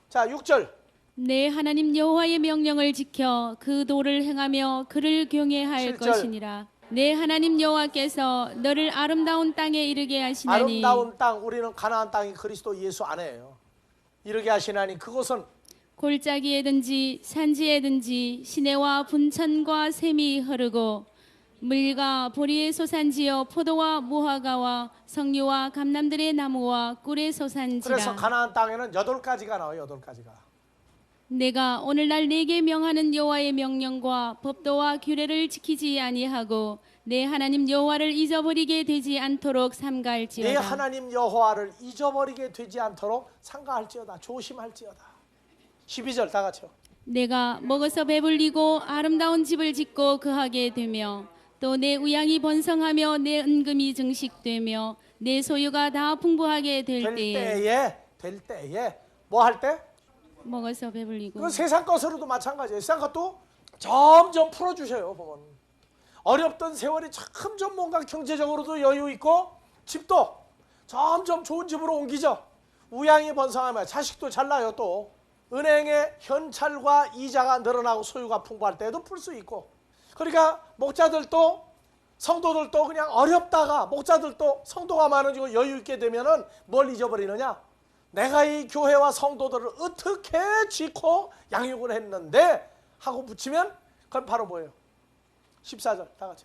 자, 6절. 내 하나님 여호와의 명령을 지켜 그 도를 행하며 그를 경외할 7절. 것이니라. 내 하나님 여호와께서 너를 아름다운 땅에 이르게 하시나니 아름다운 땅, 우리는 가나안 땅이 그리스도 예수 안에요. 이르게 하시나니 그곳은 골짜기에든지 산지에든지 시내와 분천과 샘이 흐르고 물과 보리의 소산지여 포도와 무화과와 석류와 감람들의 나무와 꿀의 소산지라. 그래서 가나안 땅에는 8가지가 나와요. 8가지가. 내가 오늘날 네게 명하는 여호와의 명령과 법도와 규례를 지키지 아니하고 내 하나님 여호와를 잊어버리게 되지 않도록 삼가할지어다. 내 하나님 여호와를 잊어버리게 되지 않도록 삼가할지어다. 조심할지어다. 12절 다 같이요. 내가 먹어서 배불리고 아름다운 집을 짓고 거하게 되며 또 내 우양이 번성하며 내 은금이 증식되며 내 소유가 다 풍부하게 될 될 때에 뭐 할 때? 먹어서 배불리고. 그 세상 것으로도 마찬가지예요. 세상 것도 점점 풀어주셔요. 보면 어렵던 세월이 점점 뭔가 경제적으로도 여유 있고 집도 점점 좋은 집으로 옮기죠. 우양이 번성하면 자식도 잘 나요. 또 은행의 현찰과 이자가 늘어나고 소유가 풍부할 때도 풀 수 있고. 그러니까 목자들도 성도들도 그냥 어렵다가 목자들도 성도가 많아지고 여유 있게 되면은 뭘 잊어버리느냐? 내가 이 교회와 성도들을 어떻게 지고 양육을 했는데 하고 붙이면 그건 바로 뭐예요? 14절 다 같이.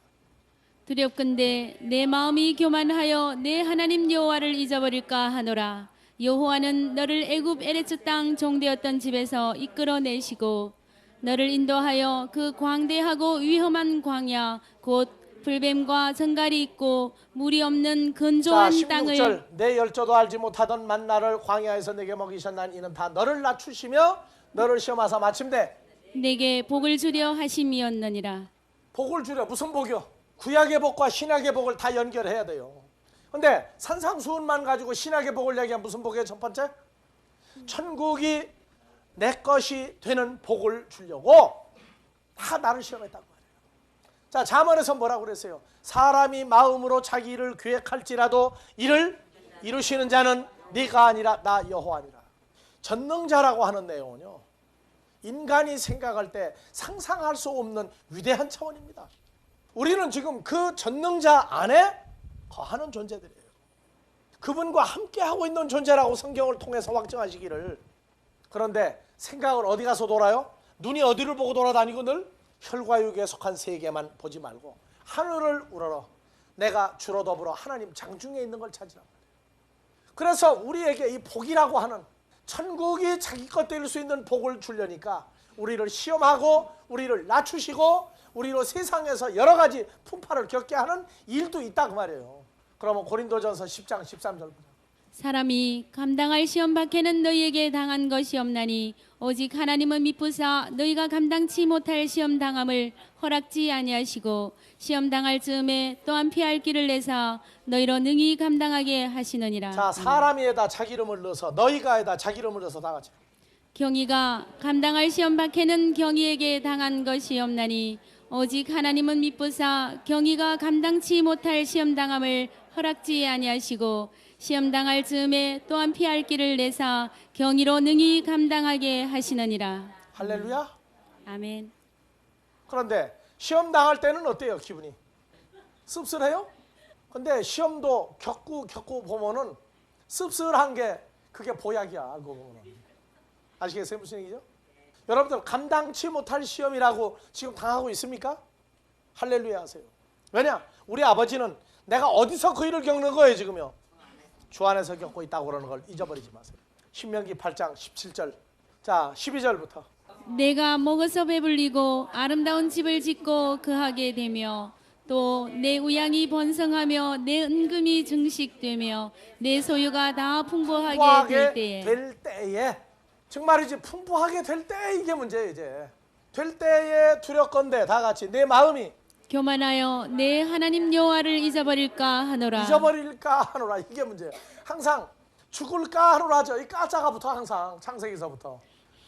두렵건대 내 마음이 교만하여 내 하나님 여호와를 잊어버릴까 하노라. 여호와는 너를 애굽 에레츠 땅 종되었던 집에서 이끌어내시고 너를 인도하여 그 광대하고 위험한 광야 곧 불뱀과 정갈이 있고 물이 없는 건조한 자, 16절 땅을 내 열조도 알지 못하던 만나를 광야에서 내게 먹이셨나니 이는 다 너를 낮추시며 너를 시험하사 마침내 내게 복을 주려 하심이었느니라. 복을 주려. 무슨 복이요? 구약의 복과 신약의 복을 다 연결해야 돼요. 근데 산상수훈만 가지고 신약의 복을 얘기하면 무슨 복이에요? 첫 번째, 천국이 내 것이 되는 복을 주려고 다 나를 시험했단 말이에요. 자, 잠언에서 뭐라고 그랬어요? 사람이 마음으로 자기 일을 계획할지라도 이를 이루시는 자는 네가 아니라 나 여호와니라. 전능자라고 하는 내용은요, 인간이 생각할 때 상상할 수 없는 위대한 차원입니다. 우리는 지금 그 전능자 안에 거하는 존재들이에요. 그분과 함께하고 있는 존재라고 성경을 통해서 확증하시기를. 그런데 생각을 어디 가서 돌아요? 눈이 어디를 보고 돌아다니고 늘 혈과육에 속한 세계만 보지 말고 하늘을 우러러 내가 주로 더불어 하나님 장중에 있는 걸 찾으라. 그래서 우리에게 이 복이라고 하는 천국이 자기 것 될 수 있는 복을 주려니까 우리를 시험하고 우리를 낮추시고 우리로 세상에서 여러 가지 풍파를 겪게 하는 일도 있다 그 말이에요. 그러면 고린도전서 10장 13절부터 사람이 감당할 시험 밖에는 너희에게 당한 것이 없나니 오직 하나님은 미쁘사 너희가 감당치 못할 시험 당함을 허락지 아니하시고 시험 당할 즈음에 또한 피할 길을 내사 너희로 능히 감당하게 하시느니라. 자, 사람이에다 자기 이름을 넣어서 너희가에다 자기 이름을 넣어서 다 같이. 경희가 감당할 시험 밖에는 경희에게 당한 것이 없나니 오직 하나님은 미쁘사 경희가 감당치 못할 시험 당함을 허락지 아니하시고 시험 당할 즈음에 또한 피할 길을 내사 경희로 능히 감당하게 하시느니라. 할렐루야. 아멘. 그런데 시험 당할 때는 어때요? 기분이 씁쓸해요? 근데 시험도 겪고 보면은 씁쓸한 게 그게 보약이야. 알고 보면은. 아시겠어요? 무슨 얘기죠? 여러분들 감당치 못할 시험이라고 지금 당하고 있습니까? 할렐루야 하세요. 왜냐? 우리 아버지는 내가 어디서 그 일을 겪는 거예요 지금요? 주 안에서 겪고 있다고 그러는 걸 잊어버리지 마세요. 신명기 8장 17절. 자, 12절부터. 내가 먹어서 배불리고 아름다운 집을 짓고 거하게 되며 또 내 우양이 번성하며 내 은금이 증식되며 내 소유가 다 풍부하게 될 때에 정말이지 풍부하게 될 때 이게 문제예요. 이제 될 때에 두렵건대 다 같이 내 마음이 교만하여 내 하나님 여호와를 잊어버릴까 하노라. 잊어버릴까 하노라. 이게 문제예요. 항상 죽을까 하노라죠. 이 까자가 붙어. 항상 창세기서부터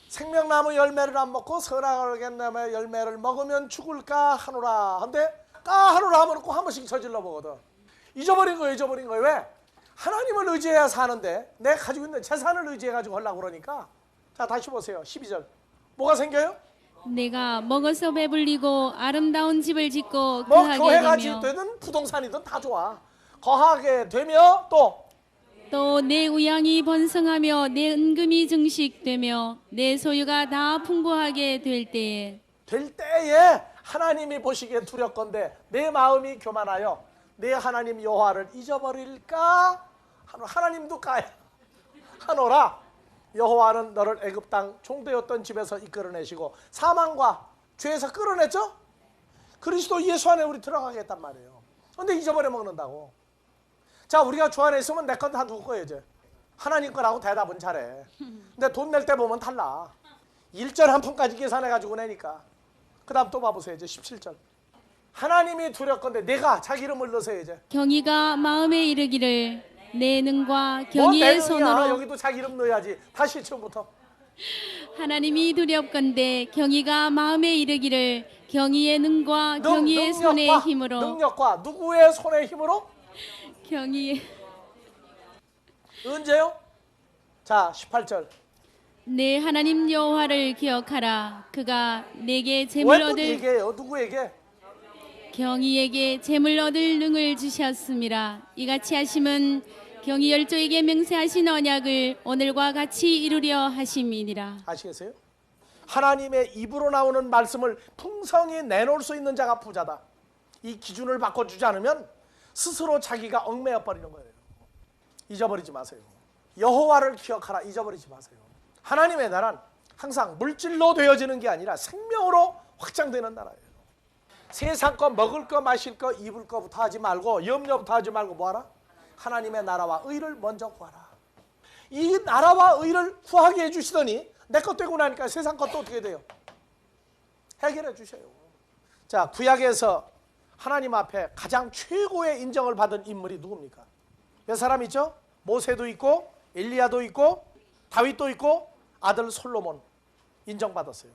생명나무 열매를 안 먹고 선악을 나무의 열매를 먹으면 죽을까 하노라. 근데 까 하노라 하면 꼭 한 번씩 저질러 보거든. 잊어버린 거예요. 왜? 하나님을 의지해야 사는데 내가 가지고 있는 재산을 의지해 가지고 하려고 그러니까. 자, 다시 보세요. 12절. 뭐가 생겨요? 내가 먹어서 배불리고 아름다운 집을 짓고 뭐 거하게 교회가 되며 되든 부동산이든 다 좋아. 거하게 되며 또 또 내 우양이 번성하며 내 은금이 증식되며 내 소유가 다 풍부하게 될 때에 하나님이 보시기에 두렵건대 내 마음이 교만하여 내 하나님 여호와를 잊어버릴까? 하나님도 까야 하노라. 여호와는 너를 애굽 땅 종되었던 집에서 이끌어내시고 사망과 죄에서 끌어냈죠? 그리스도 예수 안에 우리 들어가게 했단 말이에요. 근데 잊어버려 먹는다고. 자, 우리가 주 안에 있으면 내 건 다 누구 거예요 이제? 하나님 거라고 대답은 잘해. 근데 돈 낼 때 보면 달라. 1절 한 푼까지 계산해가지고 내니까. 그 다음 또 봐보세요. 이제 17절. 하나님이 두렵건대 내가 자기 이름을 넣으세요 이제. 경의가 마음에 이르기를 내 능과 뭐 경의의 내 손으로 능이야. 여기도 자기 이름 넣어야지. 다시 처음부터. 하나님이 두렵건대 경의가 마음에 이르기를 경의의 능과 경의의 손의 힘으로 능력과 누구의 손의 힘으로? 경의의 언제요? 자, 18절. 내 하나님 여호와를 기억하라. 그가 내게 재물 왜 또 얻을 얘기해요? 누구에게? 경의에게 재물 얻을 능을 주셨음이라. 이같이 하심은 경의 열조에게 맹세하신 언약을 오늘과 같이 이루려 하심이니라. 아시겠어요? 하나님의 입으로 나오는 말씀을 풍성히 내놓을 수 있는 자가 부자다. 이 기준을 바꿔주지 않으면 스스로 자기가 얽매여 버리는 거예요. 잊어버리지 마세요. 여호와를 기억하라. 잊어버리지 마세요. 하나님의 나라는 항상 물질로 되어지는 게 아니라 생명으로 확장되는 나라예요. 세상 거 먹을 거 마실 거 입을 거부터 하지 말고 염려부터 하지 말고 뭐하라? 하나님의 나라와 의를 먼저 구하라. 이 나라와 의를 구하게 해주시더니 내 것 되고 나니까 세상 것도 어떻게 돼요? 해결해 주셔요. 자, 구약에서 하나님 앞에 가장 최고의 인정을 받은 인물이 누굽니까? 몇 사람 있죠? 모세도 있고 엘리야도 있고 다윗도 있고 아들 솔로몬 인정받았어요.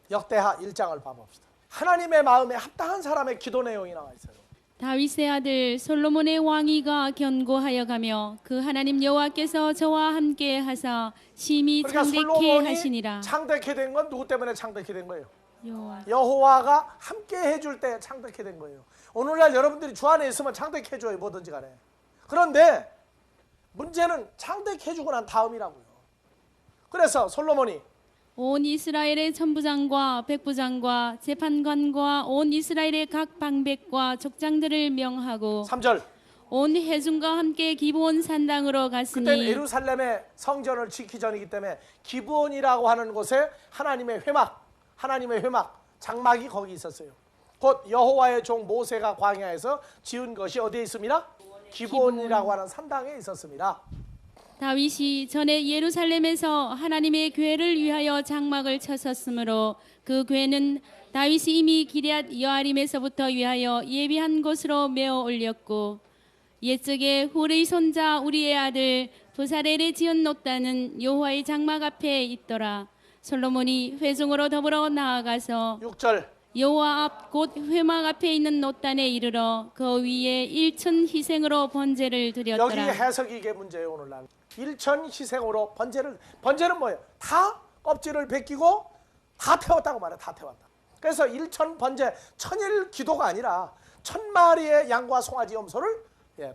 역대하 1장을 봐봅시다. 하나님의 마음에 합당한 사람의 기도 내용이 나와 있어요. 다윗의 아들 솔로몬의 왕위가 견고하여 가며 그 하나님 여호와께서 저와 함께 하사 심히 그러니까 창대케 솔로몬이 하시니라. 창대케 된 건 누구 때문에 창대케 된 거예요? 여호와. 여호와가 함께 해줄 때 창대케 된 거예요. 오늘날 여러분들이 주 안에 있으면 창대케 해줘요. 뭐든지 간에. 그런데 문제는 창대케 해주고 난 다음이라고요. 그래서 솔로몬이 온 이스라엘의 천부장과 백부장과 재판관과 온 이스라엘의 각 방백과 족장들을 명하고 3절. 온 회중과 함께 기브온 산당으로 그때는 갔으니 예루살렘의 성전을 지키기 전이기 때문에 기브온이라고 하는 곳에 하나님의 회막 장막이 거기 있었어요. 곧 여호와의 종 모세가 광야에서 지은 것이 어디에 있습니다? 기브온이라고 하는 산당에 있었습니다. 다윗이 전에 예루살렘에서 하나님의 궤를 위하여 장막을 쳤었으므로 그 궤는 다윗이 이미 기럇 여아림에서부터 위하여 예비한 곳으로 메어 올렸고 옛적에 훌의 손자 우리의 아들 부사렐에 지은 놋단은 여호와의 장막 앞에 있더라. 솔로몬이 회중으로 더불어 나아가서 6절. 여호와 앞 곧 회막 앞에 있는 놋단에 이르러 그 위에 일천 희생으로 번제를 여기 드렸더라. 해석이 이게 문제예요. 오늘날 일천 희생으로 번제는 뭐예요? 다 껍질을 벗기고 다 태웠다고 말해요. 다 태웠다. 그래서 일천 번제, 천일 기도가 아니라 1000마리의 양과 송아지 염소를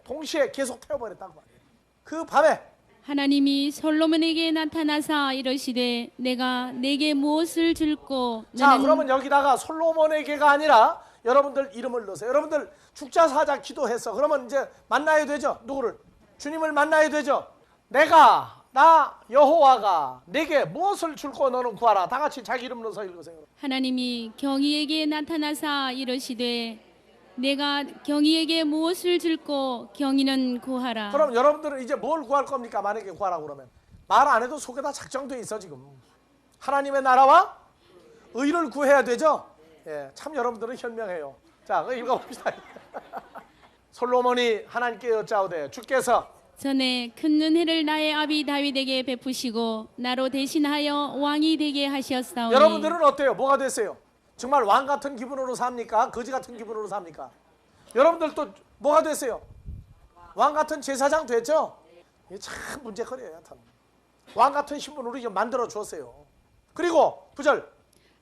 동시에 계속 태워버렸다고 말해요. 그 밤에 하나님이 솔로몬에게 나타나사 이르시되 내가 내게 무엇을 줄고 자, 그러면 여기다가 솔로몬에게가 아니라 여러분들 이름을 넣으세요. 여러분들 죽자 사자 기도했어. 그러면 이제 만나야 되죠. 누구를? 주님을 만나야 되죠. 나 여호와가 내게 무엇을 줄고 너는 구하라. 다 같이 자기 이름 넣어서 읽으세요. 하나님이 경이에게 나타나사 이르시되 내가 경이에게 무엇을 줄고 경이는 구하라. 그럼 여러분들은 이제 뭘 구할 겁니까? 만약에 구하라고 그러면 말 안 해도 속에 다 작정돼 있어 지금. 하나님의 나라와 의를 구해야 되죠. 참 여러분들은 현명해요. 자, 읽어봅시다. 솔로몬이 하나님께 여짜오되 주께서 전에 큰 은혜를 나의 아비 다윗에게 베푸시고 나로 대신하여 왕이 되게 하셨사오니 여러분들은 어때요? 뭐가 됐어요? 정말 왕 같은 기분으로 삽니까? 거지 같은 기분으로 삽니까? 여러분들도 뭐가 됐어요? 왕 같은 제사장 됐죠? 이게 참 문제거리예요. 여하튼. 왕 같은 신분으로 이제 만들어 주었어요. 그리고 9절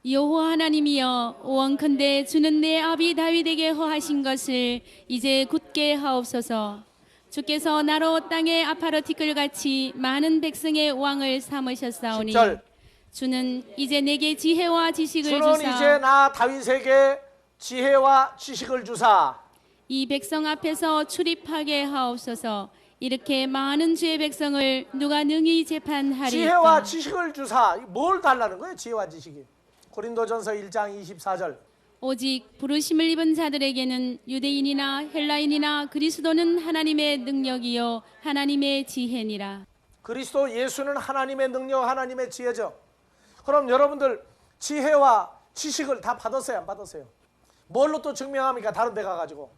여호와 하나님이여 원컨대 주는 내 아비 다윗에게 허하신 것을 이제 굳게 하옵소서. 주께서 나로 땅의 아파르티끌 같이 많은 백성의 왕을 삼으셨사오니 10절 주는 이제 내게 지혜와 지식을 주는 주사 이제 나 다윗에게 지혜와 지식을 주사 이 백성 앞에서 출입하게 하옵소서. 이렇게 많은 주의 백성을 누가 능히 재판하리까? 지혜와 지식을 주사. 뭘 달라는 거예요? 지혜와 지식이. 고린도전서 1장 24절 오직 부르심을 입은 자들에게는 유대인이나 헬라인이나 그리스도는 하나님의 능력이요 하나님의 지혜니라. 그리스도 예수는 하나님의 능력, 하나님의 지혜죠. 그럼 여러분들 지혜와 지식을 다 받았어요? 안 받았어요? 뭘로 또 증명합니까? 다른 데 가가지고.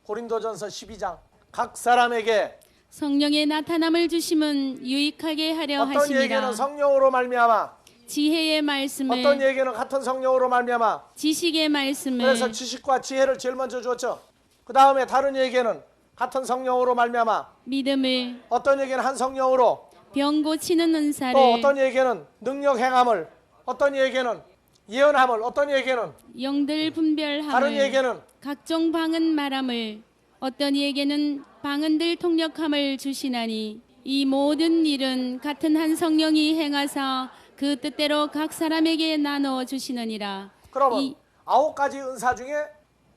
고린도전서 12장 각 사람에게 성령의 나타남을 주심은 유익하게 하려 어떤 하심이라. 얘기는 성령으로 말미암아, 지혜의 말씀을 어떤 얘기는 같은 성령으로 말미암아. 지식의 말씀을 그래서 지식과 지혜를 제일 먼저 주었죠. 그 다음에 다른 얘기는 같은 성령으로 말미암아, 믿음을 어떤 얘기는 한 성령으로, 병 고치는 은사를 또 어떤 얘기는 능력 행함을, 어떤 얘기는 예언함을, 어떤 얘기는 영들 분별함을 다른 얘기는 각종 방언 말함을 어떤 이에게는 방언들 통역함을 주시나니 이 모든 일은 같은 한 성령이 행하사 그 뜻대로 각 사람에게 나눠 주시느니라. 그러면 9가지 은사 중에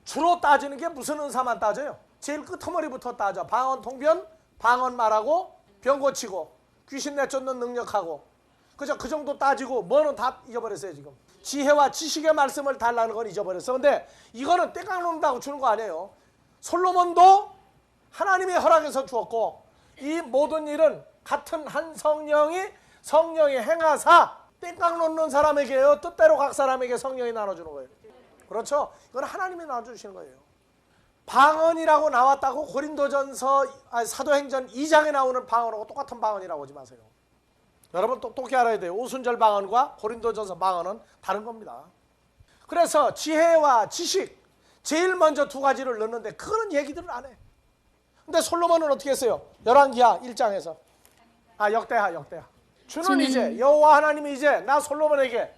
주로 따지는 게 무슨 은사만 따져요? 제일 끄트머리부터 따져. 방언 통변, 방언 말하고, 병 고치고, 귀신 내쫓는 능력하고. 그죠? 그 정도 따지고 뭐는 다 잊어버렸어요 지금. 지혜와 지식의 말씀을 달라는 건 잊어버렸어. 근데 이거는 떼깡 놓는다고 주는 거 아니에요. 솔로몬도 하나님의 허락에서 주었고, 이 모든 일은 같은 한 성령이 행하사 땡깡 놓는 사람에게요, 뜻대로 각 사람에게 성령이 나눠주는 거예요. 그렇죠? 이건 하나님이 나눠주시는 거예요. 방언이라고 나왔다고 고린도전서 사도행전 2장에 나오는 방언하고 똑같은 방언이라고 하지 마세요. 여러분 똑똑히 알아야 돼요. 오순절 방언과 고린도전서 방언은 다른 겁니다. 그래서 지혜와 지식 제일 먼저 두 가지를 넣는데 그거는 얘기들을 안 해. 근데 솔로몬은 어떻게 했어요? 열왕기하 1장에서 역대하 주는 이제 여호와 하나님이 이제 나 솔로몬에게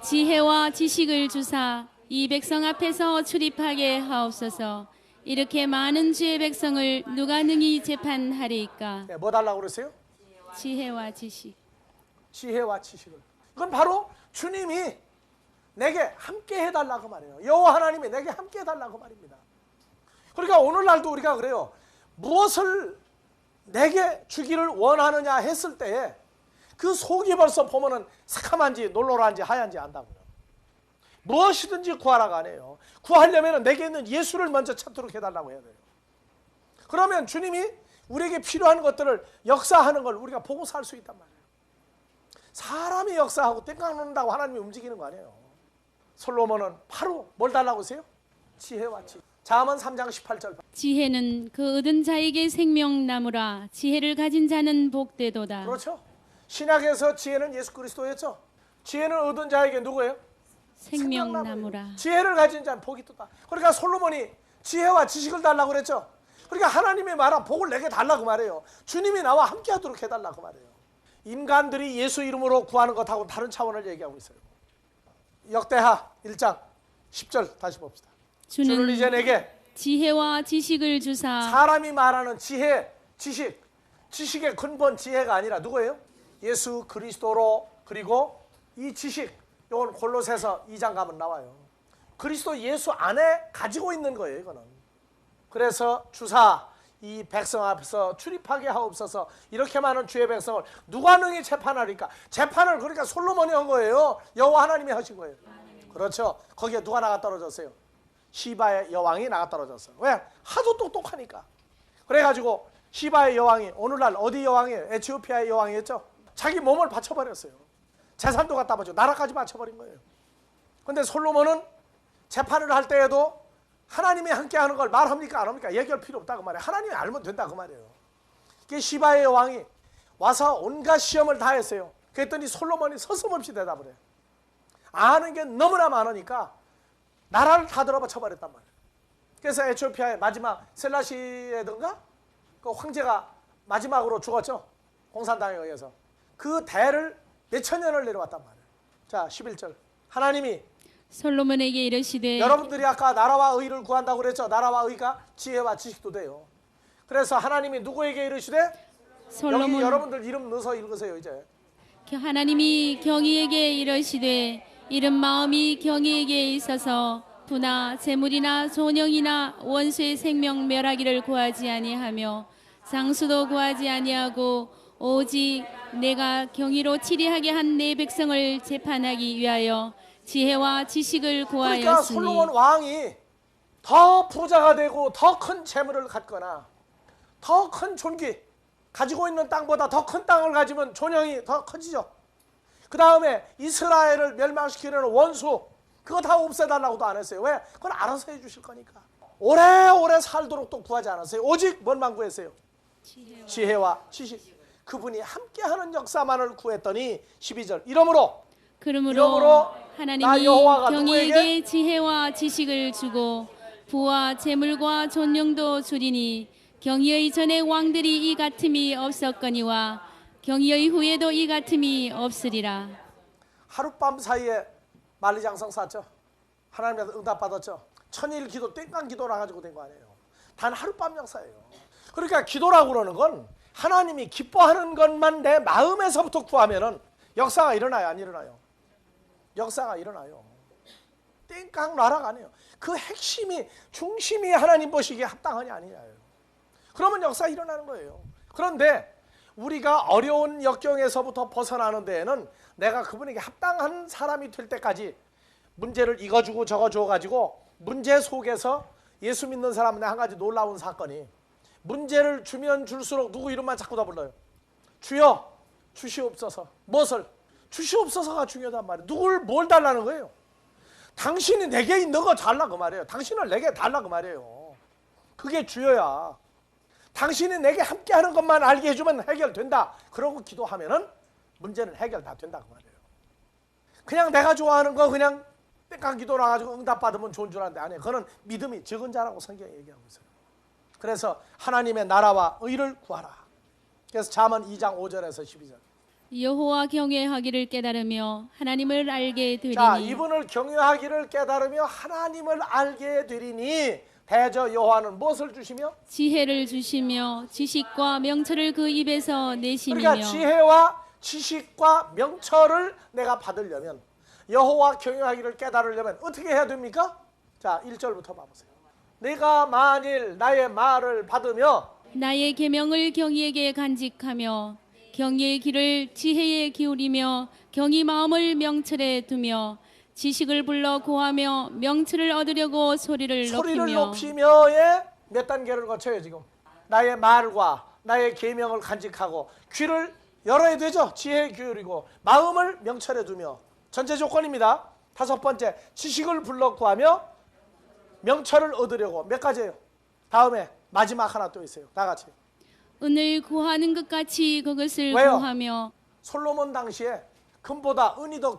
지혜와 지식을 주사 이 백성 앞에서 출입하게 하옵소서. 이렇게 많은 주의 백성을 누가 능히 재판하리이까? 뭐 달라고 그랬어요? 지혜와 지식. 지혜와 지식을. 그건 바로 주님이 내게 함께 해달라고 말해요. 여호와 하나님이 내게 함께 해달라고 말입니다. 그러니까 오늘날도 우리가 그래요. 무엇을 내게 주기를 원하느냐 했을 때에 그 속이 벌써 보면은 새카만지 놀노란지 하얀지 안다고요. 무엇이든지 구하라고 안 해요. 구하려면 내게 있는 예수를 먼저 찾도록 해달라고 해야 돼요. 그러면 주님이 우리에게 필요한 것들을 역사하는 걸 우리가 보고 살 수 있단 말이에요. 사람이 역사하고 땡깡 놓는다고 하나님이 움직이는 거 아니에요. 솔로몬은 바로 뭘 달라고 하세요? 지혜와 지식. 잠언 3장 18절. 지혜는 그 얻은 자에게 생명나무라. 지혜를 가진 자는 복되도다. 그렇죠. 신약에서 지혜는 예수 그리스도였죠. 지혜는 얻은 자에게 누구예요? 생명나무라. 지혜를 가진 자는 복이 있다. 그러니까 솔로몬이 지혜와 지식을 달라고 그랬죠. 그러니까 하나님이 말한 복을 내게 달라고 말해요. 주님이 나와 함께 하도록 해달라고 말해요. 인간들이 예수 이름으로 구하는 것하고 다른 차원을 얘기하고 있어요. 역대하 1장 10절 다시 봅시다. 주는 이제 내게 지혜와 지식을 주사. 사람이 말하는 지혜, 지식의 근본 지혜가 아니라 누구예요? 예수 그리스도로. 그리고 이 지식, 이건 골로새서 2장 가면 나와요. 그리스도 예수 안에 가지고 있는 거예요, 이거는. 그래서 주사 이 백성 앞에서 출입하게 하옵소서. 이렇게 많은 주의 백성을 누가 능히 재판하리까? 재판을 그러니까 솔로몬이 한 거예요. 여호와 하나님이 하신 거예요. 그렇죠. 거기에 누가 나가 떨어졌어요? 시바의 여왕이 나가 떨어졌어요. 왜? 하도 똑똑하니까. 그래가지고 시바의 여왕이 오늘날 어디 여왕이에요? 에티오피아의 여왕이었죠. 자기 몸을 바쳐버렸어요. 재산도 갖다 바쳐 나라까지 바쳐버린 거예요. 근데 솔로몬은 재판을 할 때에도 하나님이 함께 하는 걸 말합니까 안 합니까? 얘기할 필요 없다고 말이에요. 하나님이 알면 된다 그 말이에요. 그 시바의 왕이 와서 온갖 시험을 다 했어요. 그랬더니 솔로몬이 서슴없이 대답을 해요. 아는 게 너무나 많으니까 나라를 다 들어버쳐버렸단 말이에요. 그래서 에티오피아의 마지막 셀라시에든가 그 황제가 마지막으로 죽었죠. 공산당에 의해서. 그 대를 몇천 년을 내려왔단 말이에요. 자, 11절. 하나님이 솔로몬에게 이르시되 여러분들이 아까 나라와 의를 구한다고 그랬죠. 나라와 의가 지혜와 지식도 돼요. 그래서 하나님이 누구에게 이르시되 여기 솔로몬 여러분들 이름 넣어서 읽으세요. 이제 하나님이 경이에게 이르시되 이른 마음이 경이에게 있어서 부나 재물이나 존영이나 원수의 생명 멸하기를 구하지 아니하며 상수도 구하지 아니하고 오직 내가 경이로 치리하게 한 내 백성을 재판하기 위하여 지혜와 지식을 그러니까 구하였으니 솔로몬 왕이 더 부자가 되고 더 큰 재물을 갖거나 더 큰 존귀 가지고 있는 땅보다 더 큰 땅을 가지면 존영이 더 커지죠. 그 다음에 이스라엘을 멸망시키려는 원수 그거 다 없애달라고도 안 했어요. 왜? 그건 알아서 해주실 거니까. 오래오래 살도록 또 구하지 않았어요. 오직 뭔만 구했어요? 지혜와 지식. 그분이 함께하는 역사만을 구했더니 12절 이러므로 그러므로 나 하나님이 여호와가 경이에게 지혜와 지식을 주고 부와 재물과 존영도 주리니 경이의 전에 왕들이 이 같음이 없었거니와 경이의 후에도 이 같음이 없으리라. 하룻밤 사이에 만리장성 쌌죠. 하나님한테 응답받았죠. 천일 기도 땡깡 기도 나가지고 된 거 아니에요. 단 하룻밤 역사예요. 그러니까 기도라고 그러는 건 하나님이 기뻐하는 것만 내 마음에서부터 구하면은 역사가 일어나요, 안 일어나요? 역사가 일어나요. 땡깡 나락 아니에요. 그 핵심이 중심이 하나님 보시기에 합당하냐 아니냐예요. 그러면 역사 일어나는 거예요. 그런데 우리가 어려운 역경에서부터 벗어나는 데에는 내가 그분에게 합당한 사람이 될 때까지 문제를 이거 주고 저거 줘가지고 문제 속에서 예수 믿는 사람한테 한 가지 놀라운 사건이 문제를 주면 줄수록 누구 이름만 자꾸 다 불러요. 주여 주시옵소서. 무엇을? 주시옵소서가 중요하단 말이에요. 누굴 뭘 달라는 거예요? 당신이 내게 있는 거 달라 그 말이에요. 당신을 내게 달라 그 말이에요. 그게 주여야. 당신이 내게 함께하는 것만 알게 해주면 해결된다. 그러고 기도하면은 문제는 해결 다 된다 그 말이에요. 그냥 내가 좋아하는 거 그냥 땡깡 기도 나가지고 응답받으면 좋은 줄 아는데 아니에요. 그거는 믿음이 적은 자라고 성경이 얘기하고 있어요. 그래서 하나님의 나라와 의를 구하라. 그래서 잠언 2장 5절에서 12절. 여호와 경외하기를 깨달으며 하나님을 알게 되리니. 자, 이분을 경외하기를 깨달으며 하나님을 알게 되리니 대저 여호와는 무엇을 주시며? 지혜를 주시며 지식과 명철을 그 입에서 내시며. 그러니까 지혜와 지식과 명철을 내가 받으려면 여호와 경외하기를 깨달으려면 어떻게 해야 됩니까? 자, 1절부터 봐보세요. 내가 만일 나의 말을 받으며 나의 계명을 경이에게 간직하며 경이의 길을 지혜에 기울이며 경이 마음을 명철에 두며 지식을 불러 구하며 명철을 얻으려고 소리를 높이며의 몇 단계를 거쳐요 지금. 나의 말과 나의 계명을 간직하고 귀를 열어야 되죠. 지혜에 기울이고 마음을 명철에 두며 전제 조건입니다. 다섯 번째 지식을 불러 구하며 명철을 얻으려고 몇 가지예요? 다음에 마지막 하나 또 있어요. 다 같이. 은을 구하는 것 같이 그것을 왜요? 구하며. 솔로몬 당시에 금보다 은이 더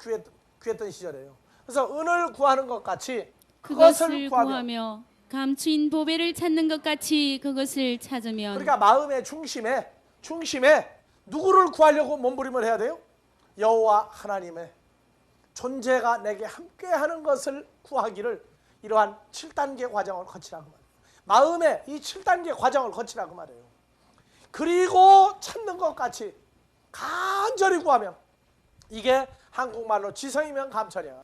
귀했던 시절이에요. 그래서 은을 구하는 것 같이 그것을 구하며 감추인 보배를 찾는 것 같이 그것을 찾으면. 그러니까 마음의 중심에 누구를 구하려고 몸부림을 해야 돼요? 여호와 하나님의 존재가 내게 함께하는 것을 구하기를 이러한 7단계 과정을 거치라고 말이에요. 마음의 이 7단계 과정을 거치라고 말이에요. 그리고 찾는 것 같이 간절히 구하면 이게 한국말로 지성이면 감천이야.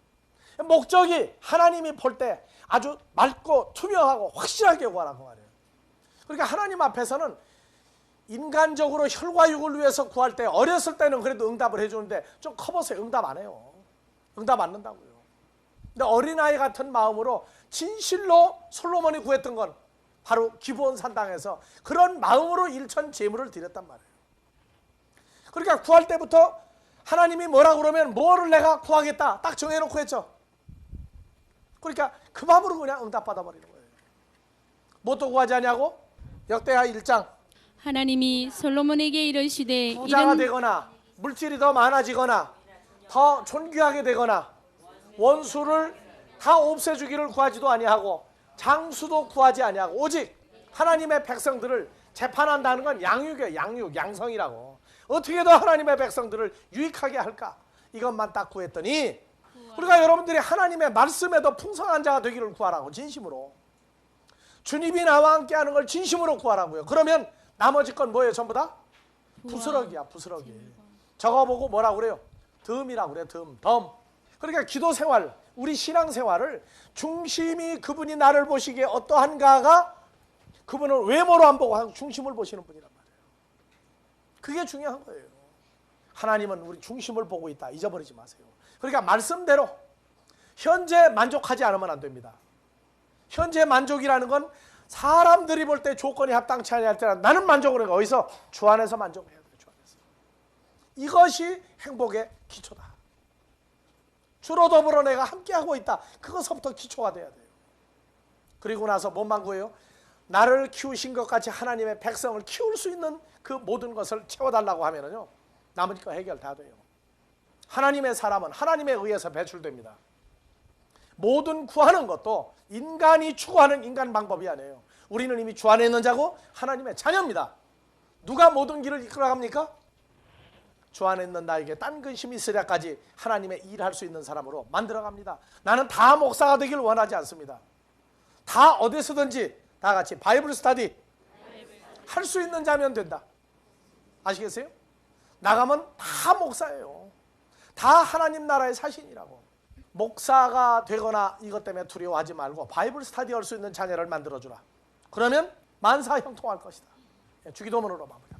목적이 하나님이 볼 때 아주 맑고 투명하고 확실하게 구하라고 말이에요. 그러니까 하나님 앞에서는 인간적으로 혈과 육을 위해서 구할 때 어렸을 때는 그래도 응답을 해주는데 좀 커보세요. 응답 안 해요. 응답 안 한다고요. 근데 어린아이 같은 마음으로 진실로 솔로몬이 구했던 건 바로 기브온 산당에서 그런 마음으로 일천 제물을 드렸단 말이에요. 그러니까 구할 때부터 하나님이 뭐라 그러면 뭐를 내가 구하겠다 딱 정해놓고 했죠. 그러니까 그 마음으로 그냥 응답받아 버리는 거예요. 뭣도 구하지 않냐고? 역대하 1장 하나님이 솔로몬에게 이르시되 부자가 이런 되거나 물질이 더 많아지거나 더 존귀하게 되거나 원수를 다 없애주기를 구하지도 아니하고 장수도 구하지 아니하고 오직 하나님의 백성들을 재판한다는 건 양육이에요. 양육, 양성이라고. 어떻게 더 하나님의 백성들을 유익하게 할까? 이것만 딱 구했더니 우리가 여러분들이 하나님의 말씀에 더 풍성한 자가 되기를 구하라고. 진심으로. 주님이 나와 함께 하는 걸 진심으로 구하라고요. 그러면 나머지 건 뭐예요? 전부 다? 부스러기야, 부스러기. 저거 보고 뭐라고 그래요? 덤이라고 그래요. 덤. 그러니까 기도 생활, 우리 신앙 생활을 중심이 그분이 나를 보시기에 어떠한가가 그분을 외모로 안 보고 중심을 보시는 분이란 말이에요. 그게 중요한 거예요. 하나님은 우리 중심을 보고 있다. 잊어버리지 마세요. 그러니까 말씀대로 현재 만족하지 않으면 안 됩니다. 현재 만족이라는 건 사람들이 볼 때 조건이 합당치 않을 때는 나는 만족을 해요. 어디서? 주 안에서 만족해야 돼요. 주 안에서. 이것이 행복의 기초다. 주로 더불어 내가 함께하고 있다. 그것부터 기초가 돼야 돼요. 그리고 나서 뭐만 구해요? 나를 키우신 것 같이 하나님의 백성을 키울 수 있는 그 모든 것을 채워달라고 하면은요, 나머지 거 해결 다 돼요. 하나님의 사람은 하나님에 의해서 배출됩니다. 모든 구하는 것도 인간이 추구하는 인간 방법이 아니에요. 우리는 이미 주 안에 있는 자고 하나님의 자녀입니다. 누가 모든 길을 이끌어갑니까? 주 안에 있는 나에게 딴 근심이 있으랴까지 하나님의 일할 수 있는 사람으로 만들어갑니다. 나는 다 목사가 되길 원하지 않습니다. 다 어디서든지 다 같이 바이블 스터디 할 수 있는 자면 된다. 아시겠어요? 나가면 다 목사예요. 다 하나님 나라의 사신이라고. 목사가 되거나 이것 때문에 두려워하지 말고 바이블 스터디 할 수 있는 자녀를 만들어주라. 그러면 만사 형통할 것이다. 주기도문으로 마무리.